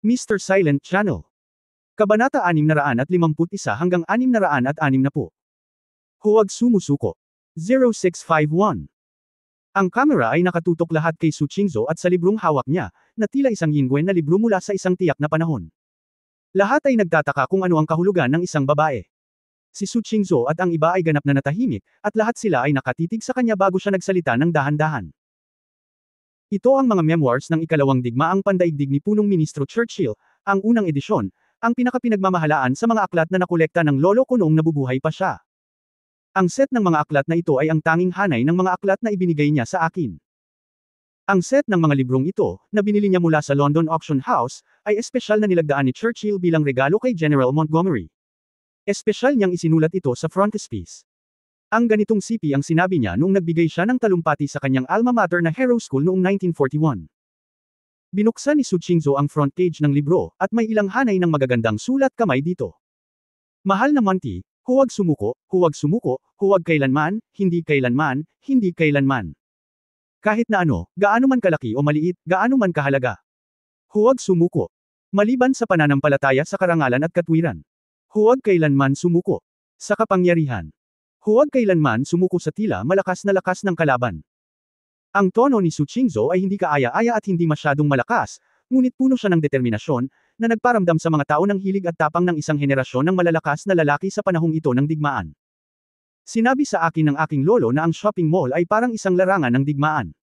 Mr. Silent Channel. Kabanata 651 hanggang 660. Huwag sumusuko. 0651. Ang kamera ay nakatutok lahat kay Su Qingzhou at sa librong hawak niya, na tila isang yingwen na libro mula sa isang tiyak na panahon. Lahat ay nagtataka kung ano ang kahulugan ng isang babae. Si Su Qingzhou at ang iba ay ganap na natahimik, at lahat sila ay nakatitig sa kanya bago siya nagsalita ng dahan-dahan. Ito ang mga memoirs ng ikalawang digmaang pandaigdig ni Punong Ministro Churchill, ang unang edisyon, ang pinakapinagmamahalaan sa mga aklat na nakolekta ng lolo ko noong nabubuhay pa siya. Ang set ng mga aklat na ito ay ang tanging hanay ng mga aklat na ibinigay niya sa akin. Ang set ng mga librong ito, na binili niya mula sa London Auction House, ay espesyal na nilagdaan ni Churchill bilang regalo kay General Montgomery. Espesyal niyang isinulat ito sa frontispiece. Ang ganitong sipi ang sinabi niya noong nagbigay siya ng talumpati sa kanyang alma mater na Harrow School noong 1941. Binuksan ni Su Qingzhou ang front page ng libro, at may ilang hanay ng magagandang sulat kamay dito. Mahal na Monty, huwag sumuko, huwag kailanman, hindi kailanman, hindi kailanman. Kahit na ano, gaano man kalaki o maliit, gaano man kahalaga. Huwag sumuko. Maliban sa pananampalataya sa karangalan at katwiran. Huwag kailanman sumuko. Sa kapangyarihan. Huwag kailanman sumuko sa tila malakas na lakas ng kalaban. Ang tono ni Su Qingzhou ay hindi kaaya-aya at hindi masyadong malakas, ngunit puno siya ng determinasyon, na nagparamdam sa mga tao ng hilig at tapang ng isang henerasyon ng malalakas na lalaki sa panahong ito ng digmaan. Sinabi sa akin ng aking lolo na ang shopping mall ay parang isang larangan ng digmaan.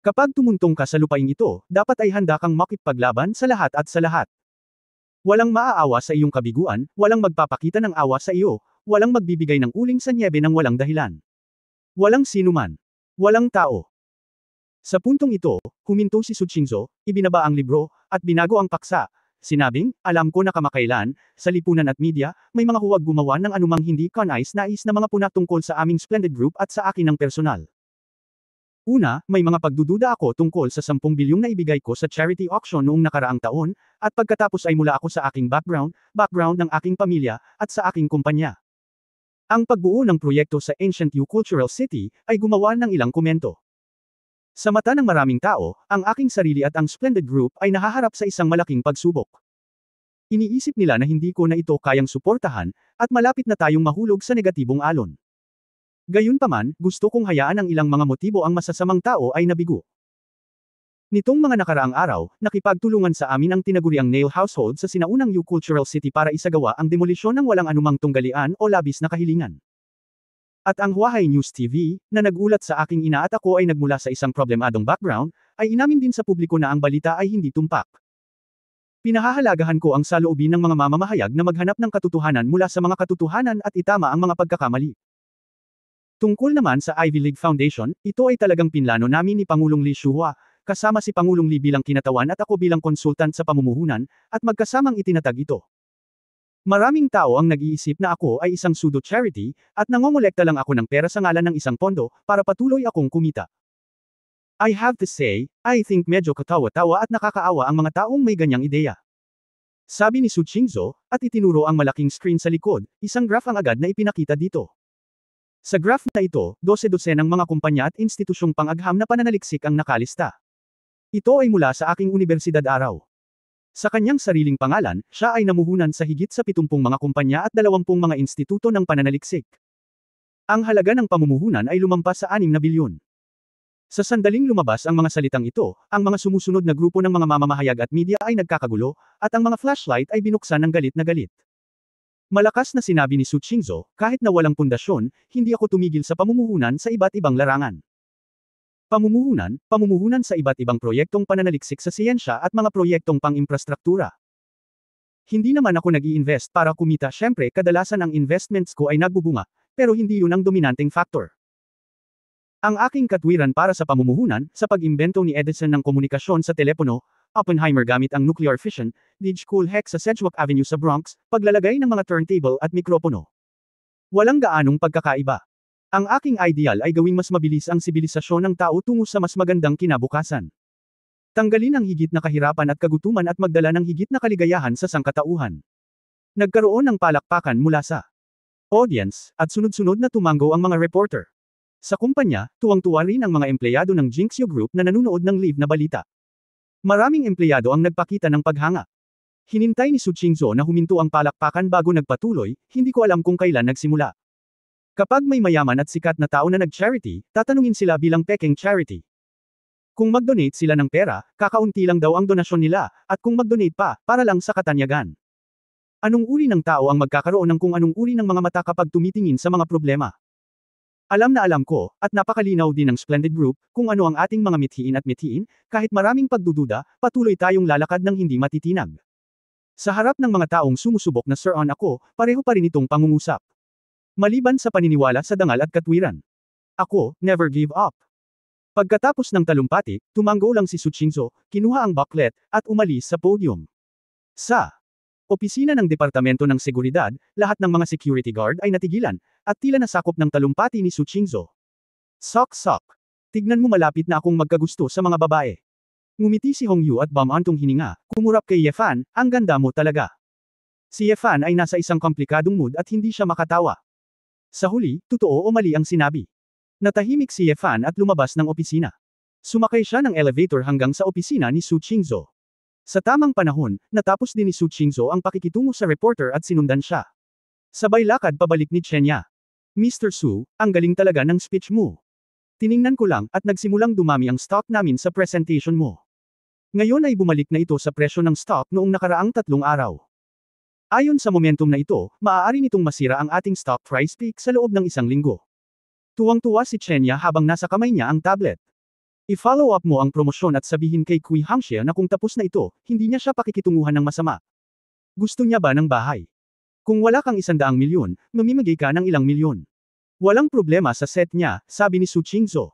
Kapag tumuntong ka sa lupaing ito, dapat ay handa kang makipaglaban sa lahat at sa lahat. Walang maaawa sa iyong kabiguan, walang magpapakita ng awa sa iyo, walang magbibigay ng uling sa nyebe ng walang dahilan. Walang sinuman. Walang tao. Sa puntong ito, huminto si Su Qingzhou, ibinaba ang libro, at binago ang paksa. Sinabing, alam ko na kamakailan, sa lipunan at media, may mga huwag gumawa ng anumang hindi kanais-nais na mga puna tungkol sa aming splendid group at sa akin ng personal. Una, may mga pagdududa ako tungkol sa 10 bilyong na ibigay ko sa charity auction noong nakaraang taon, at pagkatapos ay mula ako sa aking background ng aking pamilya, at sa aking kumpanya. Ang pagbuo ng proyekto sa Ancient Yu Cultural City, ay gumawa ng ilang komento. Sa mata ng maraming tao, ang aking sarili at ang Splendid Group ay nahaharap sa isang malaking pagsubok. Iniisip nila na hindi ko na ito kayang suportahan, at malapit na tayong mahulog sa negatibong alon. Gayunpaman, gusto kong hayaan ang ilang mga motibo ang masasamang tao ay nabigo. Nitong mga nakaraang araw, nakipagtulungan sa amin ang tinaguriang Nail Household sa sinaunang Yu Cultural City para isagawa ang demolisyon ng walang anumang tunggalian o labis na kahilingan. At ang Huahai News TV, na nagulat sa aking ina at ako ay nagmula sa isang problemadong background, ay inamin din sa publiko na ang balita ay hindi tumpak. Pinahahalagahan ko ang saloobin ng mga mamamahayag na maghanap ng katotohanan mula sa mga katotohanan at itama ang mga pagkakamali. Tungkol naman sa Ivy League Foundation, ito ay talagang pinlano namin ni Pangulong Lee Shuhua, kasama si Pangulong Lee bilang kinatawan at ako bilang konsultant sa pamumuhunan, at magkasamang itinatag ito. Maraming tao ang nag-iisip na ako ay isang pseudo-charity, at nangongolekta lang ako ng pera sa ngalan ng isang pondo, para patuloy akong kumita. I have to say, I think medyo katawa-tawa at nakakaawa ang mga taong may ganyang ideya. Sabi ni Su Qingzhou, at itinuro ang malaking screen sa likod, isang graph ang agad na ipinakita dito. Sa graph na ito, 12 ng mga kumpanya at institusyong pang-agham na pananaliksik ang nakalista. Ito ay mula sa aking universidad araw. Sa kanyang sariling pangalan, siya ay namuhunan sa higit sa 70 mga kumpanya at 20 mga instituto ng pananaliksik. Ang halaga ng pamumuhunan ay lumampas sa 6 na bilyon. Sa sandaling lumabas ang mga salitang ito, ang mga sumusunod na grupo ng mga mamamahayag at media ay nagkakagulo, at ang mga flashlight ay binuksan ng galit na galit. Malakas na sinabi ni Su Qingzhou, kahit na walang pundasyon, hindi ako tumigil sa pamumuhunan sa iba't ibang larangan. Pamumuhunan sa iba't ibang proyektong pananaliksik sa siyensya at mga proyektong pang-imprastruktura. Hindi naman ako nag-i-invest para kumita, syempre kadalasan ang investments ko ay nagbubunga, pero hindi yun ang dominanteng factor. Ang aking katwiran para sa pamumuhunan, sa pag-imbento ni Edison ng komunikasyon sa telepono, Oppenheimer gamit ang nuclear fission, Digicool Heck sa Sedgwick Avenue sa Bronx, paglalagay ng mga turntable at mikropono. Walang gaanong pagkakaiba. Ang aking ideal ay gawing mas mabilis ang sibilisasyon ng tao tungo sa mas magandang kinabukasan. Tanggalin ang higit na kahirapan at kagutuman at magdala ng higit na kaligayahan sa sangkatauhan. Nagkaroon ng palakpakan mula sa audience, at sunod-sunod na tumanggo ang mga reporter. Sa kumpanya, tuwang-tuwa rin ang mga empleyado ng Jinxio Group na nanunood ng live na balita. Maraming empleyado ang nagpakita ng paghanga. Hinintay ni Su Qingzhou na huminto ang palakpakan bago nagpatuloy, hindi ko alam kung kailan nagsimula. Kapag may mayaman at sikat na tao na nag-charity, tatanungin sila bilang peking charity. Kung mag-donate sila ng pera, kakaunti lang daw ang donasyon nila, at kung mag-donate pa, para lang sa katanyagan. Anong uri ng tao ang magkakaroon ng kung anong uri ng mga mata kapag tumitingin sa mga problema? Alam na alam ko, at napakalinaw din ng Splendid Group, kung ano ang ating mga mithiin at mithiin, kahit maraming pagdududa, patuloy tayong lalakad ng hindi matitinag. Sa harap ng mga taong sumusubok na Sir On ako, pareho pa rin itong pangungusap. Maliban sa paniniwala sa dangal at katwiran. Ako, never give up. Pagkatapos ng talumpati, tumanggo lang si Su Qingzhou, kinuha ang booklet, at umalis sa podium. Sa opisina ng Departamento ng Seguridad, lahat ng mga security guard ay natigilan, at tila nasakop ng talumpati ni Su Qingzhou. Sok. Tignan mo malapit na akong magkagusto sa mga babae. Ngumiti si Hong Yu at bumantong hininga, kumurap kay Ye Fan, ang ganda mo talaga. Si Ye Fan ay nasa isang komplikadong mood at hindi siya makatawa. Sa huli, totoo o mali ang sinabi. Natahimik si Ye Fan at lumabas ng opisina. Sumakay siya ng elevator hanggang sa opisina ni Su Qingzhou. Sa tamang panahon, natapos din ni Su Qingzhou ang pakikitungo sa reporter at sinundan siya. Sabay lakad pabalik ni Chenya. Mr. Su, ang galing talaga ng speech mo. Tiningnan ko lang at nagsimulang dumami ang stock namin sa presentation mo. Ngayon ay bumalik na ito sa presyo ng stock noong nakaraang 3 araw. Ayon sa momentum na ito, maaari nitong masira ang ating stock price peak sa loob ng 1 linggo. Tuwang-tuwa si Chenya habang nasa kamay niya ang tablet. I-follow up mo ang promosyon at sabihin kay Kui Hangxia na kung tapos na ito, hindi niya siya pakikitunguhan ng masama. Gusto niya ba ng bahay? Kung wala kang 100 milyon, mamimigay ka ng ilang milyon. Walang problema sa set niya, sabi ni Su Qingzhou.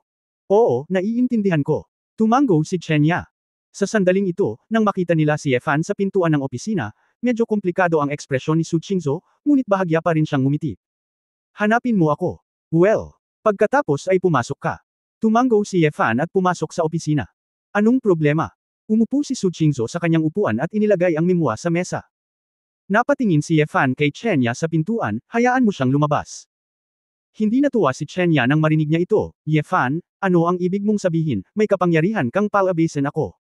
Oo, naiintindihan ko. Tumanggo si Chenya. Sa sandaling ito, nang makita nila si Ye Fan sa pintuan ng opisina, medyo komplikado ang ekspresyon ni Su Qingzhou, ngunit bahagya pa rin siyang ngumiti. Hanapin mo ako. Well, pagkatapos ay pumasok ka. Tumanggo si Ye Fan at pumasok sa opisina. Anong problema? Umupo si Su Qingzhou sa kanyang upuan at inilagay ang mimwa sa mesa. Napatingin si Ye Fan kay Chenya sa pintuan, hayaan mo siyang lumabas. Hindi natuwa si Chenya nang marinig niya ito. Ye Fan, ano ang ibig mong sabihin, may kapangyarihan kang palabasin ako.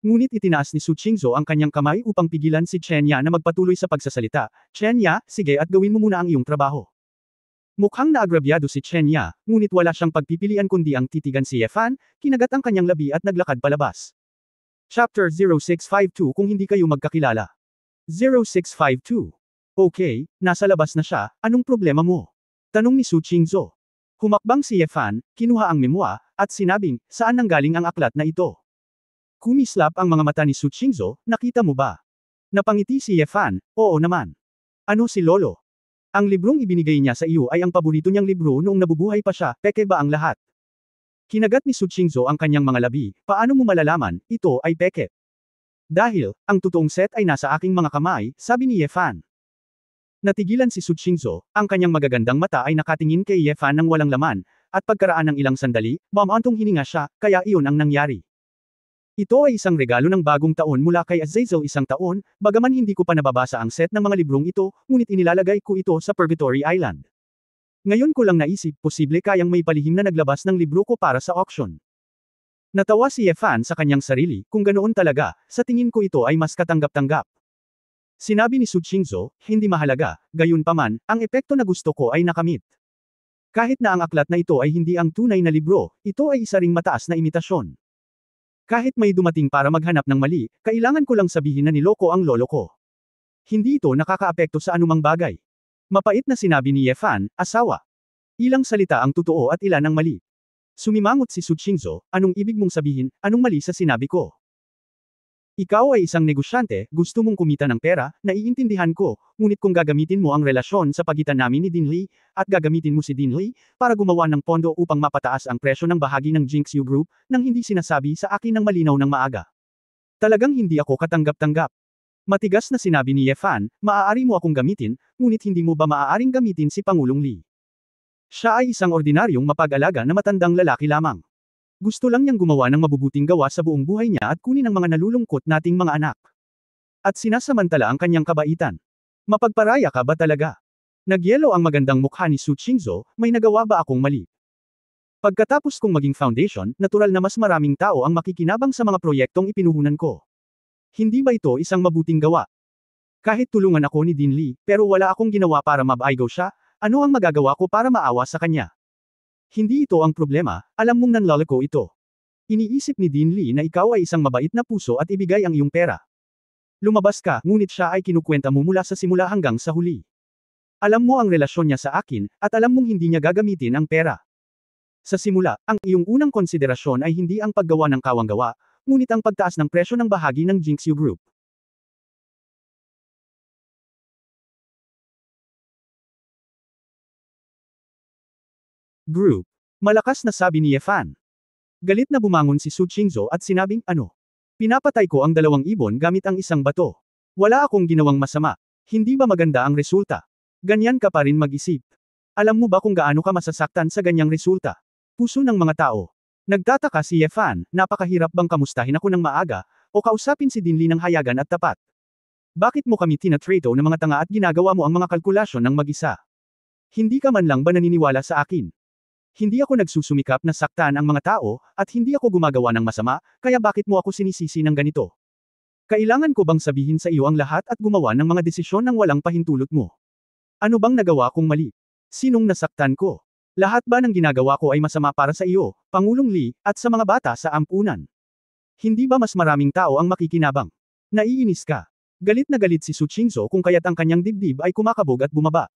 Ngunit itinaas ni Su Qingzhou ang kanyang kamay upang pigilan si Chenya na magpatuloy sa pagsasalita. Chenya, sige at gawin mo muna ang iyong trabaho. Mukhang naagrabyado si Chenya, ngunit wala siyang pagpipilian kundi ang titigan si Ye Fan, kinagat ang kanyang labi at naglakad palabas. Chapter 0652 Kung hindi kayo magkakilala. 0652. Okay, nasa labas na siya, anong problema mo? Tanong ni Su Qingzhou. Humakbang si Ye Fan, kinuha ang memwa, at sinabing, saan nanggaling ang aklat na ito? Kumislap ang mga mata ni Su Qingzhou, nakita mo ba? Napangiti si Ye Fan, oo naman. Ano si Lolo? Ang librong ibinigay niya sa iyo ay ang paborito niyang libro noong nabubuhay pa siya, peke ba ang lahat? Kinagat ni Su Qingzhou ang kanyang mga labi, paano mo malalaman, ito ay peke? Dahil, ang totoong set ay nasa aking mga kamay, sabi ni Ye Fan. Natigilan si Su Qingzhou, ang kanyang magagandang mata ay nakatingin kay Ye Fan ng walang laman, at pagkaraan ng ilang sandali, bumantong hininga siya, kaya iyon ang nangyari. Ito ay isang regalo ng bagong taon mula kay Azazel 1 taon, bagaman hindi ko pa nababasa ang set ng mga librong ito, ngunit inilalagay ko ito sa Purgatory Island. Ngayon ko lang naisip, posible kayang may palihim na naglabas ng libro ko para sa auction. Natawa si Ye Fan sa kanyang sarili, kung ganoon talaga, sa tingin ko ito ay mas katanggap-tanggap. Sinabi ni Su Qingzhou, hindi mahalaga, gayunpaman, ang epekto na gusto ko ay nakamit. Kahit na ang aklat na ito ay hindi ang tunay na libro, ito ay isa ring mataas na imitasyon. Kahit may dumating para maghanap ng mali, kailangan ko lang sabihin na niloko ang lolo ko. Hindi ito nakakaapekto sa anumang bagay. Mapait na sinabi ni Ye Fan, asawa. Ilang salita ang totoo at ilan ang mali. Sumimangot si Su Qingzhou, anong ibig mong sabihin, anong mali sa sinabi ko? Ikaw ay isang negosyante, gusto mong kumita ng pera, naiintindihan ko, ngunit kung gagamitin mo ang relasyon sa pagitan namin ni Dean Li, at gagamitin mo si Dean Li, para gumawa ng pondo upang mapataas ang presyo ng bahagi ng Jinxiu Group, nang hindi sinasabi sa akin ng malinaw ng maaga. Talagang hindi ako katanggap-tanggap. Matigas na sinabi ni Ye Fan, maaari mo akong gamitin, ngunit hindi mo ba maaaring gamitin si Pangulong Li? Siya ay isang ordinaryong mapag-alaga na matandang lalaki lamang. Gusto lang niyang gumawa ng mabubuting gawa sa buong buhay niya at kunin ang mga nalulungkot nating mga anak. At sinasamantala ang kanyang kabaitan. Mapagparaya ka ba talaga? Nagyelo ang magandang mukha ni Su Qingzhou, may nagawa ba akong mali? Pagkatapos kong maging foundation, natural na mas maraming tao ang makikinabang sa mga proyektong ipinuhunan ko. Hindi ba ito isang mabuting gawa? Kahit tulungan ako ni Dean Lee, pero wala akong ginawa para mabaigaw siya, ano ang magagawa ko para maawa sa kanya? Hindi ito ang problema, alam mong nanloloko ito. Iniisip ni Dean Lee na ikaw ay isang mabait na puso at ibigay ang iyong pera. Lumabas ka, ngunit siya ay kinukwenta mo mula sa simula hanggang sa huli. Alam mo ang relasyon niya sa akin, at alam mong hindi niya gagamitin ang pera. Sa simula, ang iyong unang konsiderasyon ay hindi ang paggawa ng kawanggawa, ngunit ang pagtaas ng presyo ng bahagi ng Jinxu Group. Group. Malakas na sabi ni Yefan. Galit na bumangon si Su Qingzhou at sinabing, ano? Pinapatay ko ang 2 ibon gamit ang isang bato. Wala akong ginawang masama. Hindi ba maganda ang resulta? Ganyan ka pa rin mag-isip. Alam mo ba kung gaano ka masasaktan sa ganyang resulta? Puso ng mga tao. Nagtataka si Yefan, napakahirap bang kamustahin ako ng maaga, o kausapin si Dinli ng hayagan at tapat? Bakit mo kami tinatrato ng mga tanga at ginagawa mo ang mga kalkulasyon ng mag-isa? Hindi ka man lang ba naniniwala sa akin? Hindi ako nagsusumikap na saktan ang mga tao, at hindi ako gumagawa ng masama, kaya bakit mo ako sinisisi ng ganito? Kailangan ko bang sabihin sa iyo ang lahat at gumawa ng mga desisyon ng walang pahintulot mo? Ano bang nagawa kong mali? Sinong nasaktan ko? Lahat ba ng ginagawa ko ay masama para sa iyo, Pangulong Lee, at sa mga bata sa ampunan? Hindi ba mas maraming tao ang makikinabang? Naiinis ka. Galit na galit si Su Qingzhou kung kaya't ang kanyang dibdib ay kumakabog at bumaba.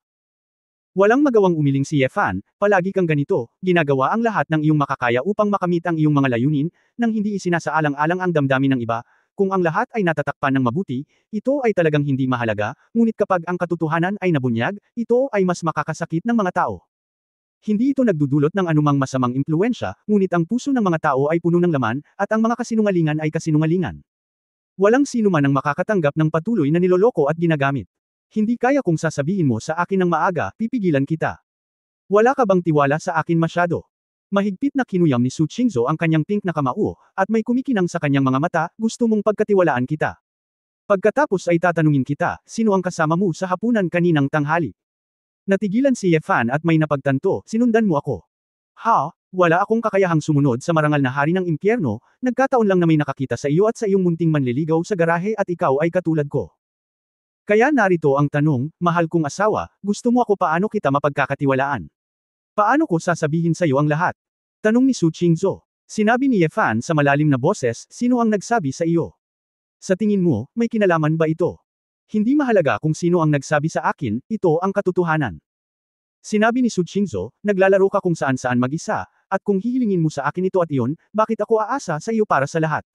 Walang magawang umiling si Yefan, palagi kang ganito, ginagawa ang lahat ng iyong makakaya upang makamit ang iyong mga layunin, nang hindi isinasaalang-alang ang damdamin ng iba, kung ang lahat ay natatakpan ng mabuti, ito ay talagang hindi mahalaga, ngunit kapag ang katotohanan ay nabunyag, ito ay mas makakasakit ng mga tao. Hindi ito nagdudulot ng anumang masamang impluensya, ngunit ang puso ng mga tao ay puno ng laman, at ang mga kasinungalingan ay kasinungalingan. Walang sino man ang makakatanggap ng patuloy na niloloko at ginagamit. Hindi kaya kung sasabihin mo sa akin ng maaga, pipigilan kita. Wala ka bang tiwala sa akin masyado? Mahigpit na kinuyam ni Su Qingzhou ang kanyang pink na kamao, at may kumikinang sa kanyang mga mata, gusto mong pagkatiwalaan kita. Pagkatapos ay tatanungin kita, sino ang kasama mo sa hapunan kaninang tanghali? Natigilan si Yefan at may napagtanto, sinundan mo ako. Ha? Wala akong kakayahang sumunod sa marangal na hari ng impyerno, nagkataon lang na may nakakita sa iyo at sa iyong munting manliligaw sa garahe at ikaw ay katulad ko. Kaya narito ang tanong, mahal kong asawa, gusto mo ako paano kita mapagkakatiwalaan? Paano ko sasabihin sa iyo ang lahat? Tanong ni Su Qingzhou. Sinabi ni Yefan sa malalim na boses, sino ang nagsabi sa iyo? Sa tingin mo, may kinalaman ba ito? Hindi mahalaga kung sino ang nagsabi sa akin, ito ang katotohanan. Sinabi ni Su Qingzhou, naglalaro ka kung saan-saan mag-isa, at kung hihilingin mo sa akin ito at iyon, bakit ako aasa sa iyo para sa lahat?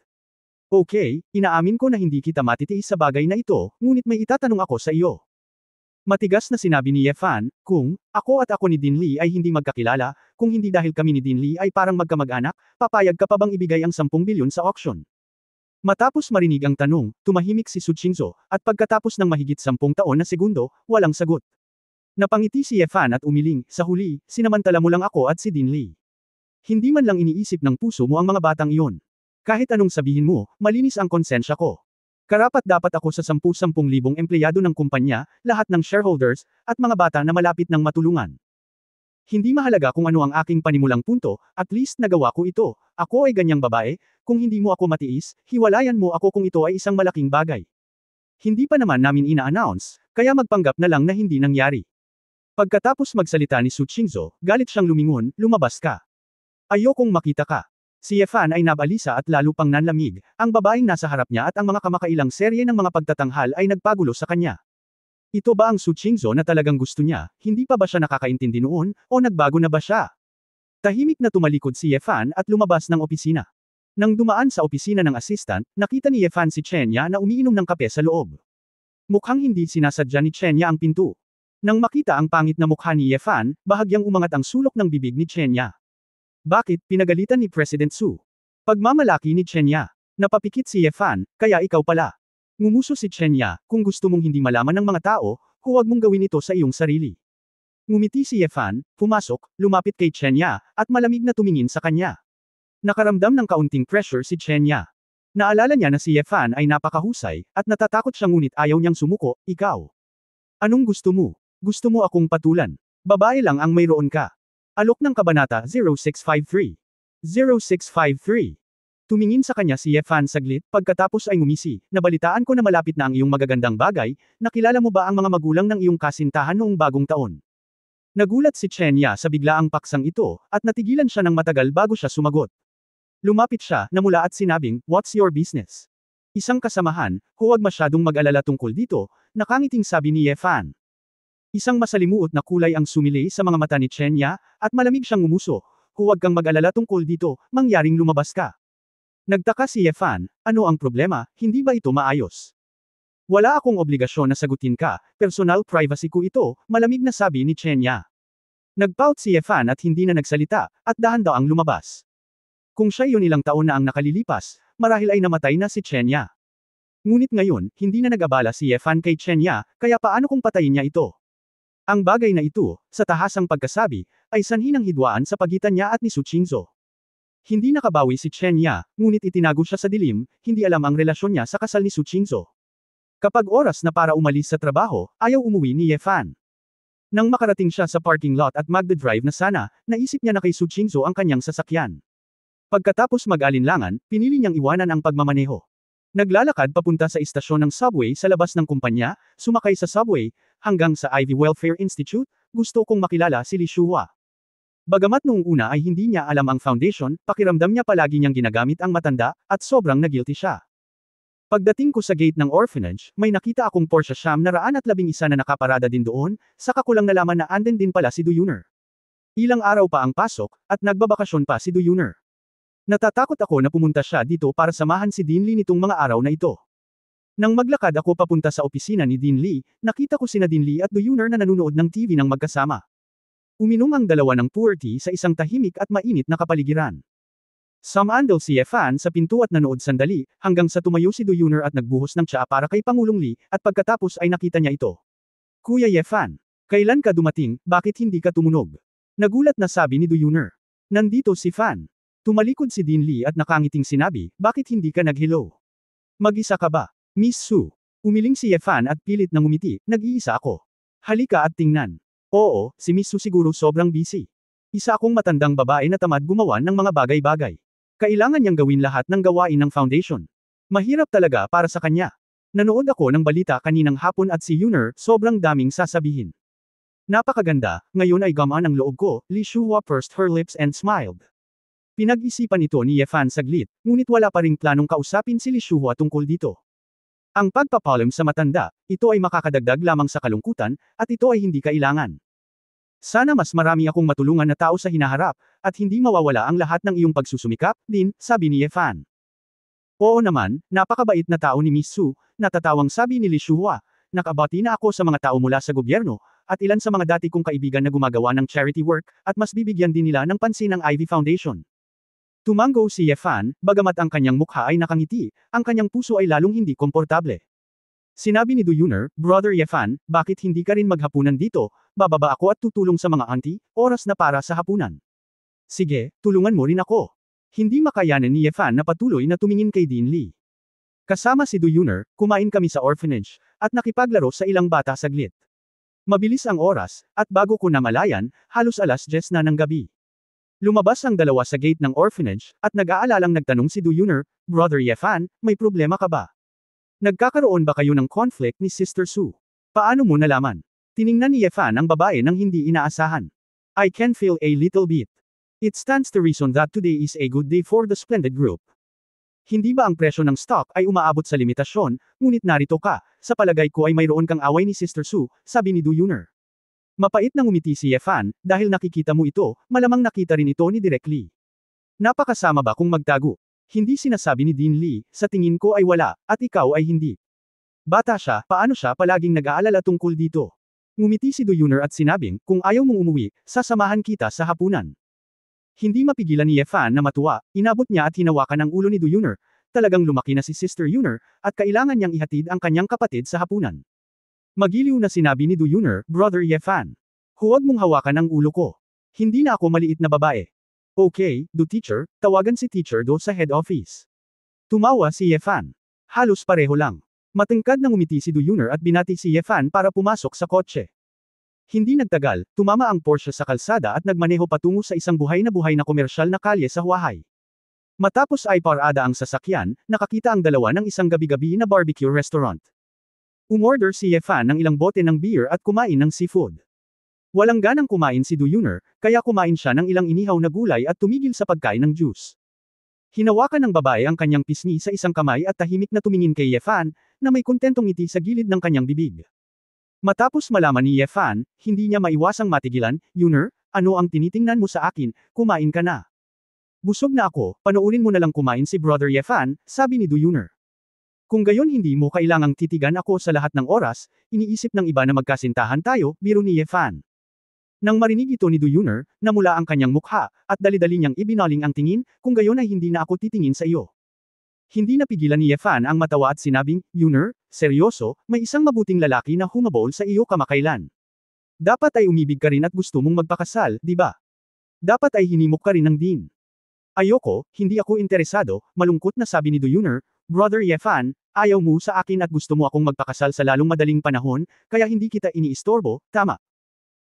Okay, inaamin ko na hindi kita matitiis sa bagay na ito, ngunit may itatanong ako sa iyo. Matigas na sinabi ni Yefan, kung ako at ako ni Dean Lee ay hindi magkakilala, kung hindi dahil kami ni Dean Lee ay parang magkamag-anak, papayag ka pa bang ibigay ang 10 bilyon sa auction? Matapos marinig ang tanong, tumahimik si Su Qingzhou, at pagkatapos ng mahigit 10 taon na segundo, walang sagot. Napangiti si Yefan at umiling, sa huli, sinamantala mo lang ako at si Dean Lee. Hindi man lang iniisip ng puso mo ang mga batang iyon. Kahit anong sabihin mo, malinis ang konsensya ko. Karapat-dapat ako sa 10,000 empleyado ng kumpanya, lahat ng shareholders, at mga bata na malapit ng matulungan. Hindi mahalaga kung ano ang aking panimulang punto, at least nagawa ko ito. Ako ay ganyang babae, kung hindi mo ako matiis, hiwalayan mo ako kung ito ay isang malaking bagay. Hindi pa naman namin ina-announce, kaya magpanggap na lang na hindi nangyari. Pagkatapos magsalita ni Su Qingzhou, galit siyang lumingon, lumabas ka. Ayokong makita ka. Si Yefan ay nabalisa at lalo pang nanlamig, ang babaeng nasa harap niya at ang mga kamakailang serye ng mga pagtatanghal ay nagpagulo sa kanya. Ito ba ang Su Qingzhou na talagang gusto niya, hindi pa ba siya nakakaintindi noon, o nagbago na ba siya? Tahimik na tumalikod si Yefan at lumabas ng opisina. Nang dumaan sa opisina ng assistant, nakita ni Yefan si Chenya na umiinom ng kape sa loob. Mukhang hindi sinasadya ni Chenya ang pinto. Nang makita ang pangit na mukha ni Yefan, bahagyang umangat ang sulok ng bibig ni Chenya. Bakit, pinagalitan ni President Su? Pagmamalaki ni Chenya. Napapikit si Yefan, kaya ikaw pala. Ngumuso si Chenya, kung gusto mong hindi malaman ng mga tao, huwag mong gawin ito sa iyong sarili. Ngumiti si Yefan, pumasok, lumapit kay Chenya, at malamig na tumingin sa kanya. Nakaramdam ng kaunting pressure si Chenya. Naalala niya na si Yefan ay napakahusay, at natatakot siya ngunit ayaw niyang sumuko, ikaw. Anong gusto mo? Gusto mo akong patulan? Babae lang ang mayroon ka. Alok ng Kabanata 0653. 0653. Tumingin sa kanya si Yefan saglit, pagkatapos ay ngumisi, nabalitaan ko na malapit na ang iyong magagandang bagay, nakilala mo ba ang mga magulang ng iyong kasintahan noong bagong taon? Nagulat si Chenya sa biglaang paksang ito, at natigilan siya ng matagal bago siya sumagot. Lumapit siya, namula at sinabing, "What's your business?" Isang kasamahan, huwag masyadong mag-alala tungkol dito, nakangiting sabi ni Yefan. Isang masalimuot na kulay ang sumilay sa mga mata ni Chenya, at malamig siyang ngumuso. Huwag kang mag-alala tungkol dito, mangyaring lumabas ka. Nagtaka si Yefan, ano ang problema, hindi ba ito maayos? Wala akong obligasyon na sagutin ka, personal privacy ko ito, malamig na sabi ni Chenya. Nagpout si Yefan at hindi na nagsalita, at dahan-daang lumabas. Kung siya yun ilang taon na ang nakalilipas, marahil ay namatay na si Chenya. Ngunit ngayon, hindi na nag-abala si Yefan kay Chenya, kaya paano kung patayin niya ito? Ang bagay na ito, sa tahasang pagkasabi, ay sanhi ng hidwaan sa pagitan niya at ni Su Qingzhou. Hindi nakabawi si Chenya, ngunit itinago siya sa dilim, hindi alam ang relasyon niya sa kasal ni Su Qingzhou. Kapag oras na para umalis sa trabaho, ayaw umuwi ni Yefan. Nang makarating siya sa parking lot at magdadrive na sana, naisip niya na kay Su Qingzhou ang kanyang sasakyan. Pagkatapos mag-alinlangan, pinili niyang iwanan ang pagmamaneho. Naglalakad papunta sa istasyon ng subway sa labas ng kumpanya, sumakay sa subway, hanggang sa Ivy Welfare Institute, gusto kong makilala si Li Shuhua. Bagamat noong una ay hindi niya alam ang foundation, pakiramdam niya palagi niyang ginagamit ang matanda, at sobrang nagilty siya. Pagdating ko sa gate ng orphanage, may nakita akong Porsche Sham na 111 na nakaparada din doon, saka ko lang nalaman na andin din pala si Du Yuner. Ilang araw pa ang pasok, at nagbabakasyon pa si Du Yuner. Natatakot ako na pumunta siya dito para samahan si Dean Lee nitong mga araw na ito. Nang maglakad ako papunta sa opisina ni Dean Lee, nakita ko sina Dean Lee at Du Yuner na nanonood ng TV ng magkasama. Uminom ang dalawa ng puer tea sa isang tahimik at mainit na kapaligiran. Sumandal si Yefan sa pinto at nanood sandali, hanggang sa tumayo si Du Yuner at nagbuhos ng tsaa para kay Pangulong Lee, at pagkatapos ay nakita niya ito. Kuya Yefan, kailan ka dumating, bakit hindi ka tumunog? Nagulat na sabi ni Du Yuner. Nandito si Fan. Tumalikod si Dean Lee at nakangiting sinabi, bakit hindi ka nag-hello? Mag-isa ka ba? Miss Su. Umiling si Yefan at pilit na ngumiti, nag-iisa ako. Halika at tingnan. Oo, si Miss Su siguro sobrang busy. Isa akong matandang babae na tamad gumawa ng mga bagay-bagay. Kailangan niyang gawin lahat ng gawain ng foundation. Mahirap talaga para sa kanya. Nanood ako ng balita kaninang hapon at si Yuner, sobrang daming sasabihin. Napakaganda, ngayon ay gamaan ang loob ko, Li Shuhua pursed her lips and smiled. Pinag-isipan ito ni Yefan saglit, ngunit wala pa ring planong kausapin si Li Shuhua tungkol dito. Ang pagpapalim sa matanda, ito ay makakadagdag lamang sa kalungkutan, at ito ay hindi kailangan. Sana mas marami akong matulungan na tao sa hinaharap, at hindi mawawala ang lahat ng iyong pagsusumikap, Din, sabi ni Yefan. Oo naman, napakabait na tao ni Miss Su, natatawang sabi ni Li Shuhua. Nakabati na ako sa mga tao mula sa gobyerno, at ilan sa mga dati kong kaibigan na gumagawa ng charity work, at mas bibigyan din nila ng pansin ng Ivy Foundation. Tumango si Yefan, bagamat ang kanyang mukha ay nakangiti, ang kanyang puso ay lalong hindi komportable. Sinabi ni Du Yuner, Brother Yefan, bakit hindi ka rin maghapunan dito, bababa ako at tutulong sa mga auntie, oras na para sa hapunan. Sige, tulungan mo rin ako. Hindi makayanan ni Yefan na patuloy na tumingin kay Dean Lee. Kasama si Du Yuner, kumain kami sa orphanage, at nakipaglaro sa ilang bata saglit. Mabilis ang oras, at bago ko namalayan, halos 10:00 na ng gabi. Lumabas ang dalawa sa gate ng orphanage, at nag-aalalang nagtanong si Du Yuner, Brother Yefan, may problema ka ba? Nagkakaroon ba kayo ng conflict ni Sister Su? Paano mo nalaman? Tiningnan ni Yefan ang babae nang hindi inaasahan. I can feel a little bit. It stands to reason that today is a good day for the Splendid Group. Hindi ba ang presyo ng stock ay umaabot sa limitasyon, ngunit narito ka, sa palagay ko ay mayroon kang away ni Sister Su, sabi ni Du Yuner. Mapait na ngumiti si Yefan, dahil nakikita mo ito, malamang nakita rin ito ni Direk Lee. Napakasama ba kung magtago? Hindi sinasabi ni Dean Lee, sa tingin ko ay wala, at ikaw ay hindi. Bata siya, paano siya palaging nag-aalala tungkol dito? Ngumiti si Du Yuner at sinabing, kung ayaw mong umuwi, sasamahan kita sa hapunan. Hindi mapigilan ni Yefan na matuwa, inabot niya at hinawakan ang ulo ni Du Yuner, talagang lumaki na si Sister Yuner, at kailangan niyang ihatid ang kanyang kapatid sa hapunan. Magiliw na sinabi ni Du Yuner, Brother Yefan. Huwag mong hawakan ang ulo ko. Hindi na ako maliit na babae. Okay, Du teacher, tawagan si Teacher Do sa head office. Tumawa si Yefan. Halos pareho lang. Matangkad na ngumiti si Du Yuner at binati si Yefan para pumasok sa kotse. Hindi nagtagal, tumama ang Porsche sa kalsada at nagmaneho patungo sa isang buhay na komersyal na kalye sa Huahay. Matapos ay parada ang sasakyan, nakakita ang dalawa ng isang gabi-gabi na barbecue restaurant. Umorder si Yefan ng ilang bote ng beer at kumain ng seafood. Walang ganang kumain si Duyuner, kaya kumain siya ng ilang inihaw na gulay at tumigil sa pagkain ng juice. Hinawakan ng babae ang kanyang pisngi sa isang kamay at tahimik na tumingin kay Yefan, na may kontentong ngiti sa gilid ng kanyang bibig. Matapos malaman ni Yefan, hindi niya maiwasang matigilan, Yuner, ano ang tinitingnan mo sa akin, kumain ka na. Busog na ako, panoorin mo na lang kumain si Brother Yefan, sabi ni Duyuner. Kung gayon hindi mo kailangang titigan ako sa lahat ng oras, iniisip ng iba na magkasintahan tayo, biro ni Yefan. Nang marinig ito ni Duyuner, namula ang kanyang mukha, at dali-dali niyang ibinaling ang tingin, kung gayon ay hindi na ako titingin sa iyo. Hindi napigilan ni Yefan ang matawa at sinabing, Yuner, seryoso, may isang mabuting lalaki na humabol sa iyo kamakailan. Dapat ay umibig ka rin at gusto mong magpakasal, di ba? Dapat ay hinimok ka rin ng din. Ayoko, hindi ako interesado, malungkot na sabi ni Duyuner, Brother Yefan, ayaw mo sa akin at gusto mo akong magpakasal sa lalong madaling panahon, kaya hindi kita iniistorbo, tama.